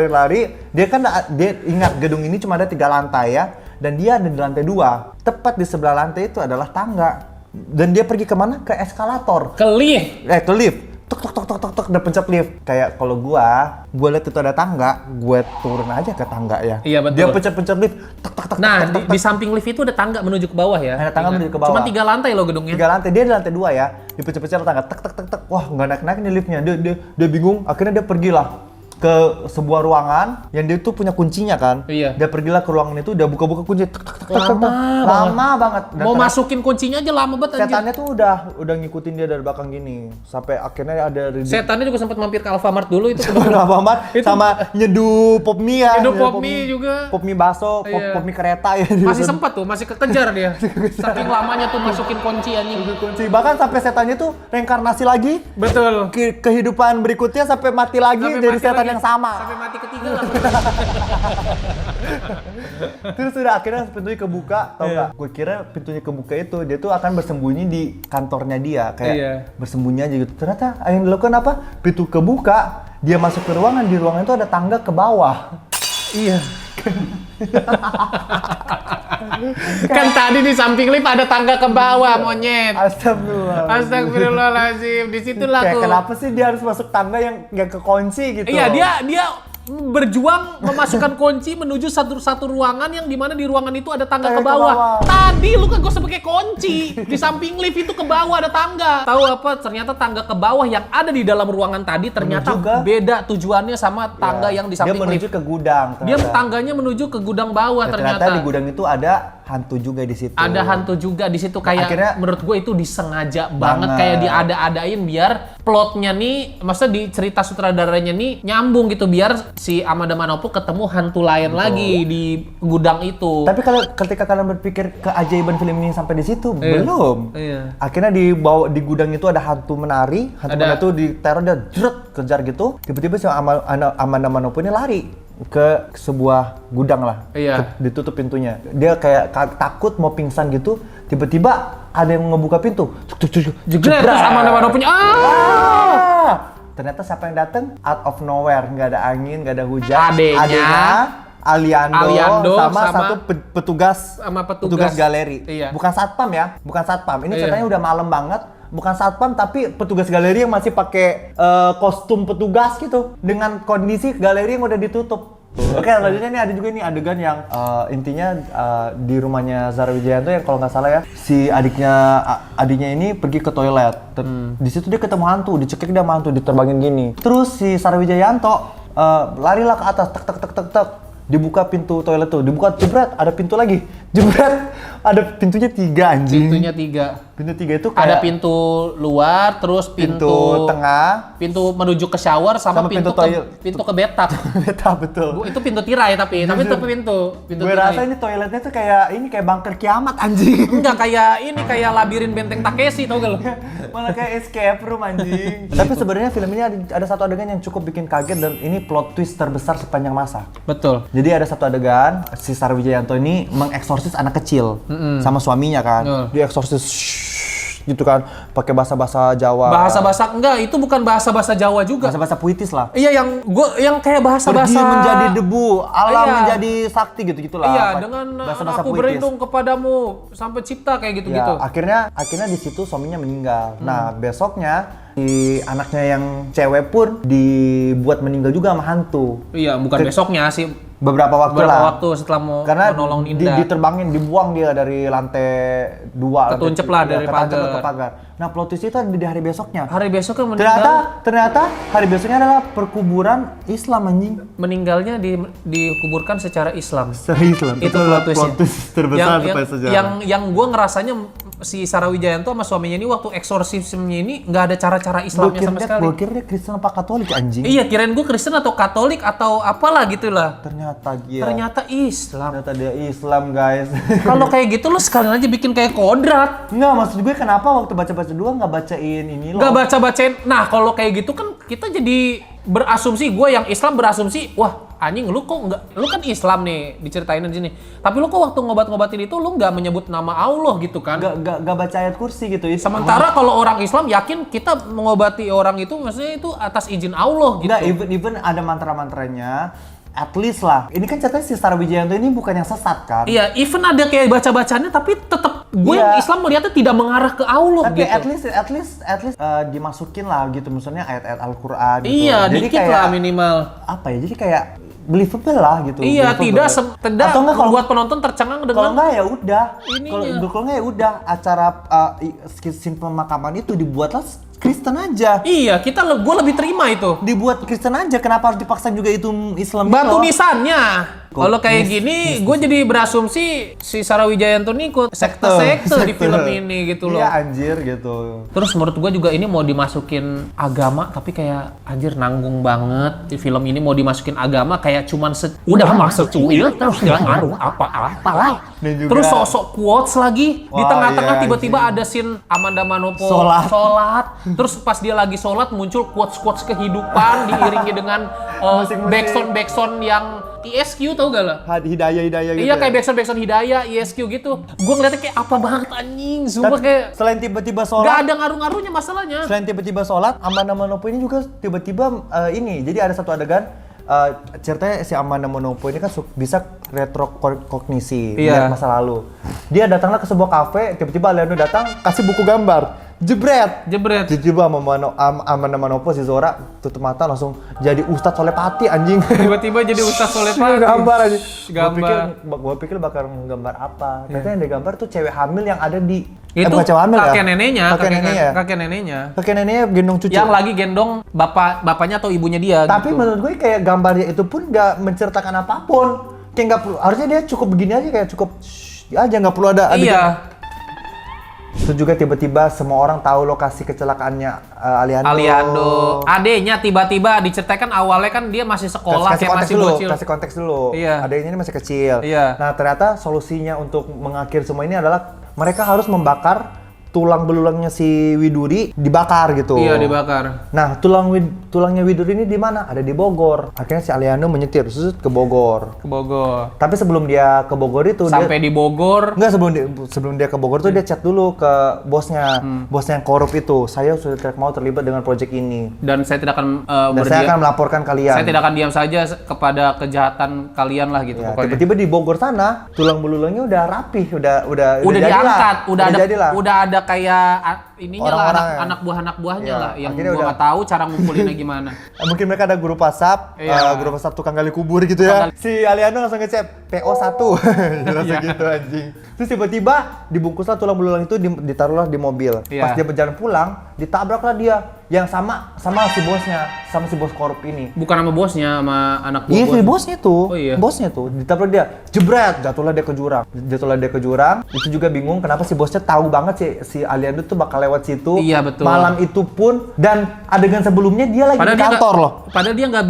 lari. Dia kan dia ingat gedung ini cuma ada 3 lantai ya, dan dia ada di lantai 2. Tepat di sebelah lantai itu adalah tangga. Dan dia pergi kemana? Ke eskalator. Ke lift. Ke lift. Tok, udah pencet lift. Kayak kalau gua lihat itu ada tangga, gue turun aja ke tangga ya. Iya, betul. Dia pencet lift. Nah, di samping lift itu ada tangga menuju ke bawah ya. Ada tangga menuju ke bawah. Cuma 3 lantai loh gedungnya. 3 lantai, dia di lantai 2 ya. Dipencet-pencet tangga, tek. Wah, nggak naik nih liftnya. Dia bingung. Akhirnya dia pergilah ke sebuah ruangan yang dia tuh punya kuncinya kan. Iya. Dia pergilah ke ruangan itu, dia buka kuncinya. Lama banget. Dan Mau masukin kuncinya aja lama banget anjir. setannya tuh udah ngikutin dia dari belakang gini. Sampai akhirnya ada Setannya juga sempat mampir ke Alfamart dulu itu. Alfamart sama nyeduh pop mie ya. Nyeduh pop mie juga. Pop mie baso, Iya. pop mie kereta ya. Masih sempat tuh, masih kekejar dia. Saking lamanya tuh masukin kunci anjing. kunci. Bahkan sampai setannya tuh reinkarnasi lagi. Betul. Kehidupan berikutnya sampai mati lagi Sampai jadi mati setan lagi yang sama. Sampai mati ketiga lah. Terus udah akhirnya pintunya kebuka, tau Iya. gak? Gue kira pintunya kebuka itu dia tuh akan bersembunyi di kantornya dia, kayak Iya. bersembunyi aja gitu. Ternyata yang dilakukan apa? Pintu kebuka, dia masuk ke ruangan, di ruangan itu ada tangga ke bawah. Iya. Kan tadi di samping lift ada tangga ke bawah, monyet. Astagfirullah. Astagfirullahaladzim, disitulah Kayak tuh. kenapa sih dia harus masuk tangga yang nggak kekunci gitu? Iya, dia berjuang memasukkan kunci menuju satu ruangan yang dimana di ruangan itu ada tangga ke Tangga ke bawah. bawah. Tadi lu kan gak usah pakai kunci. Di samping lift itu ke bawah ada tangga. Tahu apa? Ternyata tangga ke bawah yang ada di dalam ruangan tadi ternyata Menuju ke- beda tujuannya sama tangga yang di Dia samping menuju lift. ke gudang. Dia ternyata. tangganya menuju ke gudang bawah Ya, ternyata. di gudang itu ada hantu juga di situ. Ada hantu juga di situ, kayak Akhirnya- menurut gue itu disengaja banget Banget. kayak diada-adain biar plotnya nih, maksudnya di cerita sutradaranya nih nyambung gitu biar si Amanda Manopo ketemu hantu lain lagi di gudang itu. Tapi kalau ketika kalian berpikir keajaiban film ini sampai di situ, Iya. belum. Iya. Akhirnya di gudang itu ada hantu menari, hantu Ada. menari itu diteror dia jeret kejar gitu. Tiba-tiba si Amanda Manopo ini lari ke sebuah gudang lah. Iya. Ditutup pintunya. Dia kayak takut mau pingsan gitu. Tiba-tiba ada yang ngebuka pintu. Jegret, terus Amanda Manopo-nya Ternyata siapa yang datang? Out of nowhere, nggak ada angin, nggak ada hujan. Adenya, Aliando sama satu petugas sama petugas. galeri. Iya. Bukan satpam ya, bukan satpam. Ini Iya. ceritanya udah malam banget. Bukan satpam tapi petugas galeri yang masih pakai kostum petugas gitu dengan kondisi galeri yang udah ditutup. Oke, selanjutnya nih ada juga nih adegan yang intinya di rumahnya Zara Wijayanto yang kalau nggak salah ya si adiknya ini pergi ke toilet. Di situ dia ketemu hantu, dicekik dia sama hantu, diterbangin gini. Terus si Zara Wijayanto larilah ke atas, tek tek tek tek tek. Dibuka pintu toilet tuh, dibuka jebret, ada pintu lagi. Jebret, ada pintunya 3 anjing. Pintunya 3. Pintu 3 itu kayak Ada pintu luar, terus pintu tengah, pintu menuju ke shower sama, Sama pintu pintu pintu ke bathtub. beta betul. Itu pintu tirai tapi itu pintu Gue tirai. rasa ini toiletnya tuh kayak bunker kiamat anjing. Enggak kayak labirin benteng Takeshi, tau gak lo? Malah kayak escape room anjing. Tapi sebenarnya film ini ada satu adegan yang cukup bikin kaget dan ini plot twist terbesar sepanjang masa. Betul. Jadi ada satu adegan si Zara Wijayanto ini mengeksorsis anak kecil sama suaminya kan. Betul. Dia eksorsis gitu kan, pakai bahasa-bahasa Jawa. Bahasa-bahasa enggak, itu bukan bahasa-bahasa Jawa juga. Bahasa-bahasa puitis lah. Iya, yang kayak bahasa-bahasa Pergi menjadi debu, Allah Iya. menjadi sakti gitu-gitulah. Iya, dengan bahasa-bahasa aku berlindung kepadamu sampai cipta kayak gitu-gitu. Ya, akhirnya di situ suaminya meninggal. Nah, besoknya si anaknya yang cewek pun dibuat meninggal juga sama hantu. Iya, bukan besoknya sih. Beberapa waktu lah. Setelah mau Karena menolong Indah. diterbangin, dibuang dia dari lantai 2. Ketuncep lah dari pagar. ke pagar. Nah, plot twist itu ada di hari besoknya. Hari besoknya meninggal. Ternyata hari besoknya adalah perkuburan Islam anjing. Meninggalnya dikuburkan secara Islam. Islam. Itu plot twist terbesar yang, sampai sejarah. yang gue ngerasanya si Zara Wijayanto sama suaminya ini waktu eksorsismnya ini nggak ada cara-cara Islamnya sama sekali. Gue kira dia Kristen apa Katolik anjing. Iya, kirain gue Kristen atau Katolik atau apalah gitulah. Ternyata Islam. Ternyata dia Islam, guys. Kalau kayak gitu lo sekalian aja bikin kayak kodrat. Enggak, maksud gue kenapa waktu baca-baca dua nggak bacain ini loh. Nggak baca-bacain. Nah, kalau kayak gitu kan kita jadi berasumsi, gue yang Islam berasumsi, wah anjing lu kok nggak, lu kan Islam nih diceritain di sini. Tapi lu kok waktu ngobat-ngobatin itu lu nggak menyebut nama Allah gitu kan? Nggak baca ayat kursi gitu. Sementara kalau orang Islam yakin kita mengobati orang itu maksudnya itu atas izin Allah gitu. Enggak, even ada mantra-mantranya. At least lah. Ini kan ceritanya si Zara Wijayanto ini bukan yang sesat kan? Iya, even ada kayak baca-bacanya tapi tetap gue yang Islam melihatnya tidak mengarah ke Allah tapi gitu. at least dimasukin lah gitu, misalnya ayat-ayat Al-Qur'an gitu. Iya, Jadi dikit kayak, lah minimal. apa ya? Jadi kayak believable lah gitu. Iya, believable. tidak Atau enggak kalau membuat penonton tercengang kalau dengan enggak ya udah. Ininya. Kalau enggak ya udah acara scene pemakaman itu dibuatlah Kristen aja. Iya, gue lebih terima itu. Dibuat Kristen aja, kenapa harus dipaksa juga itu Islam Batu gitu? nisannya. Kalau kayak gini, gue jadi berasumsi si Zara Wijayanto ini ikut sekte di film ini gitu loh. Iya anjir gitu. Terus menurut gue juga ini mau dimasukin agama, tapi kayak anjir nanggung banget. Di film ini mau dimasukin agama kayak cuman udah masuk cuil terus nggak ngaruh apa-apa lah. Terus sosok quotes lagi. Di Wah, tengah-tengah iya, tiba-tiba ada scene Amanda Manopo Sholat. Terus pas dia lagi sholat muncul quotes-quotes kehidupan diiringi dengan backsound yang ISQ tau gak lah? Hidayah gitu. Iya ya. kayak backsound Hidayah, ISQ gitu. Gue ngeliatnya kayak apa banget anjing, sumpah Tapi kayak selain tiba-tiba gak sholat, ada ngaruh-ngaruhnya masalahnya. selain tiba-tiba sholat, Amanda Manopo ini juga tiba-tiba ini. Jadi ada satu adegan ceritanya si Amanda Manopo ini kan bisa retrokognisi Iya. melihat masa lalu. Dia datanglah ke sebuah kafe, tiba-tiba Aliando datang kasih buku gambar. Jebret. Tiba-tiba Amanda Manopo si Zora tutup mata langsung jadi Ustadz Solepati anjing. Tiba-tiba jadi Ustadz Solepati. Gambar aja. Gambar. Gua pikir bakal menggambar apa. Ternyata yang digambar tuh cewek hamil yang ada di Itu bukan cewek hamil kakek ya? neneknya, Kakek neneknya. kakek neneknya gendong cucu. yang lagi gendong bapaknya atau ibunya dia. Tapi gitu. menurut gue kayak gambarnya itu pun nggak menceritakan apapun. Kayak nggak perlu. Harusnya dia cukup begini aja kayak cukup aja nggak perlu ada. Iya. Itu juga tiba-tiba semua orang tahu lokasi kecelakaannya Aliando. Adenya tiba-tiba diceritakan awalnya kan dia masih sekolah kayak masih bocil. Kasih konteks dulu. Iya. Adanya ini masih kecil. Iya. Nah ternyata solusinya untuk mengakhiri semua ini adalah mereka harus membakar tulang belulangnya si Widuri dibakar gitu. Iya, dibakar. Nah, tulangnya Widuri ini di mana? Ada di Bogor. Akhirnya si Aliando menyetir ke Bogor. Ke Bogor. Tapi sebelum dia ke Bogor itu Sampai di Bogor. Enggak, sebelum dia ke Bogor tuh dia chat dulu ke bosnya. Bosnya yang korup itu. Saya sudah tidak mau terlibat dengan proyek ini. Dan saya tidak akan Dan saya akan melaporkan kalian. Saya tidak akan diam saja kepada kejahatan kalian lah gitu Ya, pokoknya. tiba-tiba di Bogor sana tulang belulangnya udah rapih, udah diangkat, jadilah. udah ada kayak ininya lah Orang-orang ya. anak buahnya Iya, lah yang akhirnya gua udah. nggak tahu cara ngumpulinnya gimana. Mungkin mereka ada grup WhatsApp, Iya. grup WhatsApp tukang gali kubur gitu ya. Si Aliando langsung ngechat PO1. Langsung gitu anjing. Terus tiba-tiba dibungkuslah tulang belulang itu ditaruhlah di mobil. Iya. Pas dia berjalan pulang, ditabraklah dia yang sama si bosnya, sama si bos korup ini. Bukan sama bosnya, sama anak buah Iya, si bosnya. bosnya tuh. Oh iya. Bosnya tuh ditabrak dia. Jebret, jatuhlah dia ke jurang. Itu juga bingung kenapa si bosnya tahu banget si Aliando tuh bakal lewat situ. Iya, betul. Malam itu pun dan adegan sebelumnya dia lagi di kantor loh. Padahal dia nggak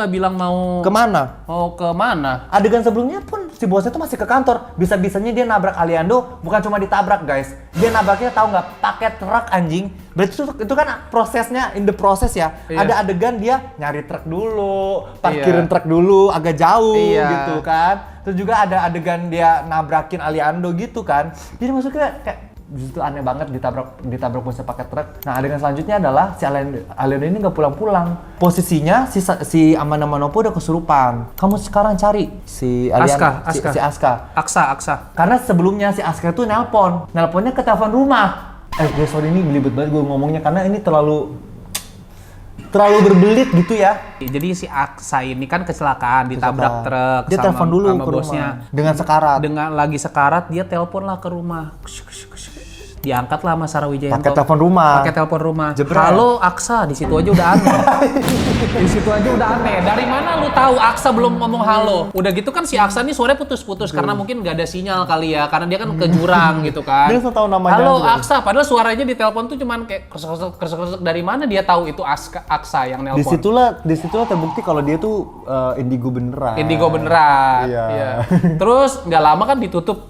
bilang mau Kemana? kemana. Adegan sebelumnya pun si bosnya tuh masih ke kantor. Bisa-bisanya dia nabrak Aliando, bukan cuma ditabrak guys. Dia nabraknya tahu nggak? Pakai truk anjing. Berarti itu kan prosesnya, in the process ya. Iya. Ada adegan dia nyari truk dulu, parkirin Iya. truk dulu agak jauh Iya. gitu kan. Terus juga ada adegan dia nabrakin Aliando gitu kan. Jadi maksudnya kayak itu aneh banget ditabrak bosnya pakai truk. Nah adegan selanjutnya adalah si Aliando ini nggak pulang-pulang. Posisinya si Amanda Manopo udah kesurupan. Kamu sekarang cari si Aliando, si Aska. Aksa. Karena sebelumnya si Aska tuh nelponnya ke telepon rumah. Guys, sorry ini belibet banget gue ngomongnya karena ini terlalu berbelit gitu ya. Jadi si Aksa ini kan kecelakaan ditabrak truk Dia telepon dulu sama ke bosnya. rumah dengan sekarat. Dengan lagi sekarat dia telepon lah ke rumah. Diangkat lah sama Sarawijaya. Pakai telepon rumah. Pakai telepon rumah. Jebret. Halo Aksa, di situ aja udah aneh. Di situ aja udah aneh. Dari mana lu tahu Aksa belum ngomong halo? Udah gitu kan si Aksa nih suaranya putus-putus karena mungkin nggak ada sinyal kali ya, karena dia kan ke jurang gitu kan. Dia langsung tahu namanya Halo juga. Aksa, padahal suaranya di telepon tuh cuman kayak kresek-kresek dari mana dia tahu itu Aksa yang nelpon. Disitulah terbukti kalau dia tuh indigo beneran. Indigo beneran. Iya. Terus nggak lama kan ditutup.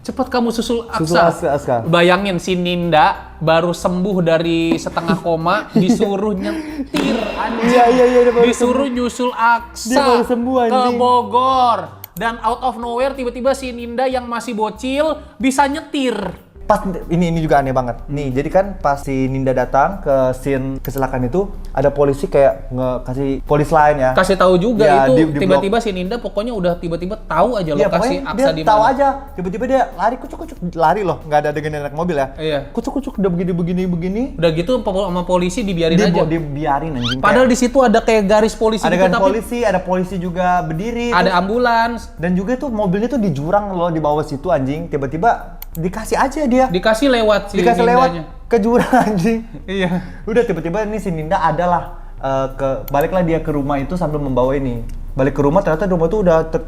Cepat kamu susul Aksa. Susul Aska. Bayangin si Ninda baru sembuh dari setengah koma disuruh nyetir anjing. Iya, dia baru Disuruh nyusul Aksa Dia baru sembuh, ke anjing. Bogor. Dan out of nowhere tiba-tiba si Ninda yang masih bocil bisa nyetir. Pas ini juga aneh banget. Nih, jadi kan pas si Ninda datang ke scene kecelakaan itu ada polisi kayak kasih polis lain ya. Kasih tahu juga Ya, itu di tiba-tiba si Ninda pokoknya udah tiba-tiba tahu aja Iya, lokasi pokoknya Aksa dia di tahu mana. aja. Tiba-tiba dia lari kucuk-kucuk lari loh, nggak ada adegan naik mobil ya. Iya. Kucuk-kucuk udah begini. Udah gitu sama polisi dibiarin aja. Dibiarin anjing. Padahal di situ ada kayak garis polisi ada gitu, kan tapi ada polisi juga berdiri. ada terus- ambulans. dan juga tuh mobilnya tuh di jurang loh di bawah situ anjing. Tiba-tiba dikasih aja dia. Dikasih lewat si Dikasih Nindanya. lewat ke jurang anjing. Iya. Udah tiba-tiba ini si Ninda adalah baliklah dia ke rumah itu sambil membawa ini. Balik ke rumah ternyata rumah tuh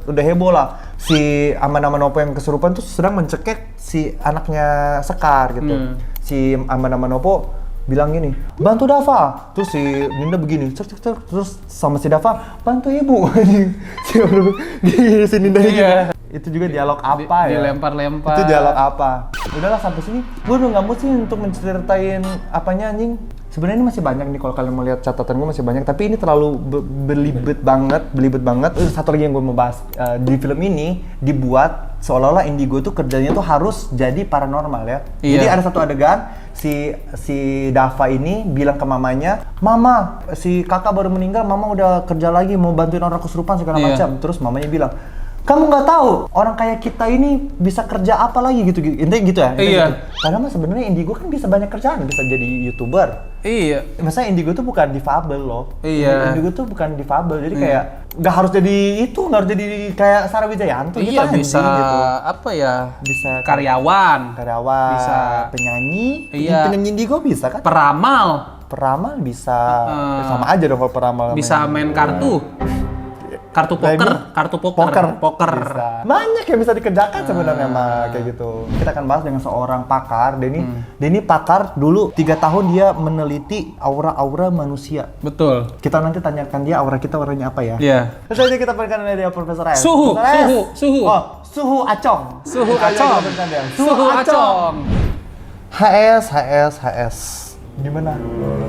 udah heboh lah. Si Amanda Manopo yang kesurupan tuh sedang mencekik si anaknya Sekar gitu. Si Amanda Manopo bilang gini, bantu Dava. Terus si Ninda begini, terus sama si Dava, bantu ibu. Si Ninda gitu. Itu juga dialog apa ya? Dilempar-lempar. Itu dialog apa? Udahlah sampai sini. Gue udah nggak mau sih untuk menceritain apanya anjing Sebenarnya ini masih banyak nih kalau kalian mau lihat catatan gue masih banyak, tapi ini terlalu belibet banget. Satu lagi yang gue mau bahas di film ini dibuat seolah-olah Indigo tuh kerjanya tuh harus jadi paranormal ya. Iya. Jadi ada satu adegan si Dava ini bilang ke mamanya, "Mama, si kakak baru meninggal, mama udah kerja lagi mau bantuin orang kesurupan segala Iya. macam." Terus mamanya bilang, "Kamu nggak tahu orang kayak kita ini bisa kerja apa lagi gitu." Intinya gitu ya. Intinya Iya. gitu. Padahal mah sebenarnya Indigo kan bisa banyak kerjaan, bisa jadi YouTuber. Iya. Maksudnya Indigo tuh bukan difabel loh. Iya. Indigo tuh bukan difabel, jadi kayak nggak harus jadi itu, nggak harus jadi kayak Sarah Wijayanto gitu Iya, aja, bisa gitu. apa ya? Bisa Karyawan, bisa penyanyi, Iya. penyanyi Indigo bisa kan? peramal, Peramal bisa, sama aja dong kalau peramal. bisa main kartu. Kartu poker. Bisa. Banyak yang bisa dikerjakan sebenarnya mah kayak gitu. Kita akan bahas dengan seorang pakar. Denny pakar dulu 3 tahun dia meneliti aura-aura manusia. Betul. Kita nanti tanyakan dia aura kita warnanya apa ya. Iya. Terus aja kita perkenalkan dia Profesor S. Suhu, Profesor S. suhu. Oh, suhu acong. Suhu Kita acong. perkenalkan dia. Suhu acong. HS. Gimana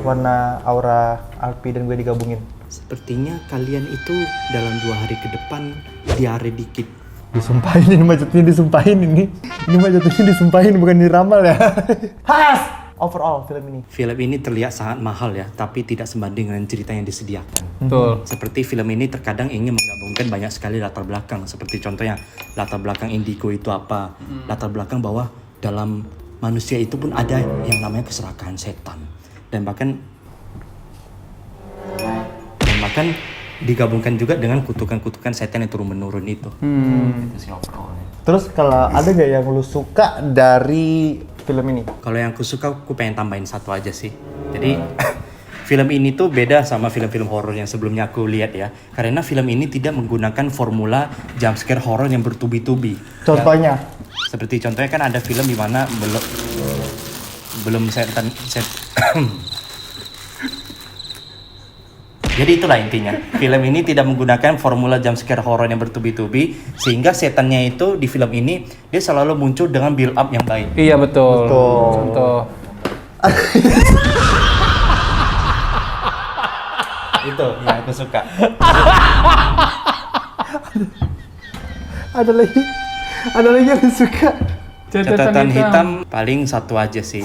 warna aura Alpi dan gue digabungin? Sepertinya kalian itu dalam 2 hari ke depan diare dikit. Disumpahin ini macetnya, disumpahin ini. Ini macetnya disumpahin bukan diramal ya. HS. Overall film ini. Film ini terlihat sangat mahal ya, tapi tidak sebanding dengan cerita yang disediakan. Betul. Seperti film ini terkadang ingin menggabungkan banyak sekali latar belakang. Seperti contohnya latar belakang Indigo itu apa, latar belakang bahwa dalam manusia itu pun ada yang namanya keserakahan setan. Dan bahkan digabungkan juga dengan kutukan-kutukan setan yang turun-menurun itu. Itu sih overall-nya. Terus kalau ada nggak yang lu suka dari film ini? Kalau yang aku suka, aku pengen tambahin satu aja sih. Jadi film ini tuh beda sama film-film horor yang sebelumnya aku lihat ya. Karena film ini tidak menggunakan formula jump scare horor yang bertubi-tubi. Contohnya? Seperti contohnya kan ada film di mana belum setan. Jadi itulah intinya. Film ini tidak menggunakan formula jump scare horror yang bertubi-tubi, sehingga setannya itu di film ini dia selalu muncul dengan build up yang baik. Iya betul. Betul. Contoh. Itu yang aku suka. Ada lagi yang lu suka? Catatan hitam paling satu aja sih.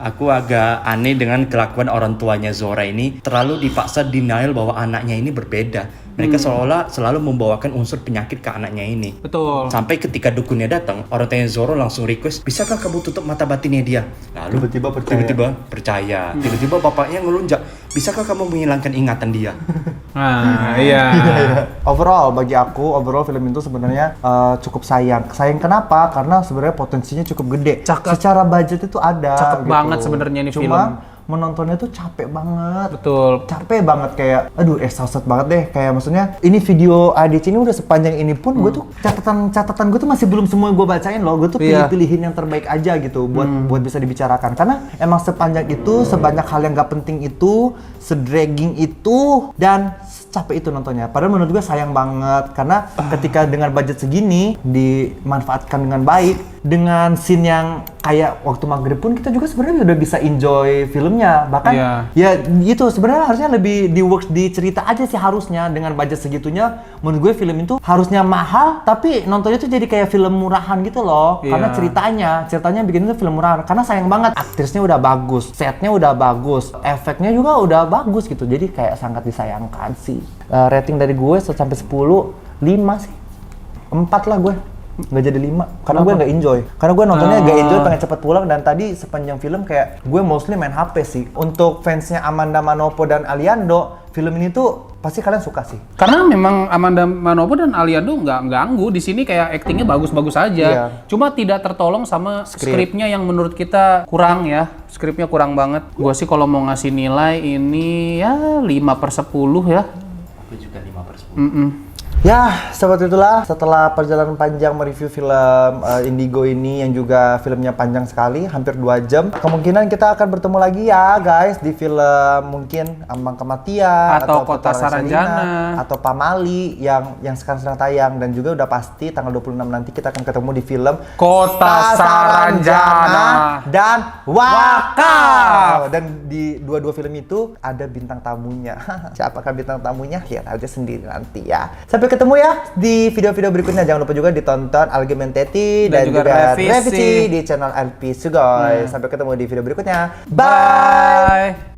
Aku agak aneh dengan kelakuan orang tuanya Zora ini, terlalu dipaksa denial bahwa anaknya ini berbeda. Mereka seolah selalu membawakan unsur penyakit ke anaknya ini. Betul. Sampai ketika dukunnya datang, orang tuanya Zoro langsung request, "Bisakah kamu tutup mata batinnya dia?" Lalu tiba-tiba percaya. Tiba-tiba bapaknya ngelunjak, "Bisakah kamu menghilangkan ingatan dia?" Nah, iya. Overall bagi aku, film itu sebenarnya cukup sayang. Sayang kenapa? Karena sebenarnya potensinya cukup gede. Cakep. Secara budget itu ada. Cakep gitu. banget sebenarnya ini film. Cuma menontonnya tuh capek banget. Betul. Capek banget kayak, aduh exhausted banget deh. Kayak maksudnya ini video ADC ini udah sepanjang ini pun gue tuh catatan gue tuh masih belum semua gue bacain loh. Gue tuh Iya. pilih-pilihin yang terbaik aja gitu buat bisa dibicarakan. Karena emang sepanjang itu, sebanyak hal yang gak penting itu, sedragging itu, dan capek itu nontonnya. Padahal menurut gue sayang banget karena ketika dengan budget segini dimanfaatkan dengan baik, dengan scene yang kayak waktu maghrib pun kita juga sebenarnya udah bisa enjoy filmnya. Bahkan Iya. ya itu sebenarnya harusnya lebih di works di cerita aja sih harusnya. Dengan budget segitunya menurut gue film itu harusnya mahal tapi nontonnya tuh jadi kayak film murahan gitu loh. Iya. Karena ceritanya bikin itu film murahan. Karena sayang banget aktrisnya udah bagus, setnya udah bagus, efeknya juga udah bagus gitu. Jadi kayak sangat disayangkan sih. Rating dari gue 1 sampai 10 5 sih. 4 lah gue. Nggak jadi 5 karena gue nggak enjoy. Karena gue nontonnya nggak enjoy, pengen cepet pulang. Dan tadi sepanjang film kayak gue mostly main HP sih. Untuk fansnya Amanda Manopo dan Aliando, film ini tuh pasti kalian suka sih. Karena memang Amanda Manopo dan Aliando nggak ganggu di sini, kayak aktingnya bagus-bagus aja. Iya. Cuma tidak tertolong sama skripnya yang menurut kita kurang ya. Skripnya kurang banget. Gua sih kalau mau ngasih nilai ini ya 5/10 ya. Aku juga 5/10. Ya, seperti itulah setelah perjalanan panjang mereview film Indigo ini yang juga filmnya panjang sekali, hampir 2 jam. Kemungkinan kita akan bertemu lagi ya guys di film mungkin Ambang Kematian Atau Kota Putaran Saranjana atau Pamali yang sekarang sedang tayang, dan juga udah pasti tanggal 26 nanti kita akan ketemu di film Kota Saranjana dan Wakaf. Dan di dua film itu ada bintang tamunya. Siapakah bintang tamunya? Lihat aja sendiri nanti ya. Sampai ketemu ya di video-video berikutnya. Jangan lupa juga ditonton Argumentati dan juga revisi di channel LP Sugoi. Sampai ketemu di video berikutnya. Bye.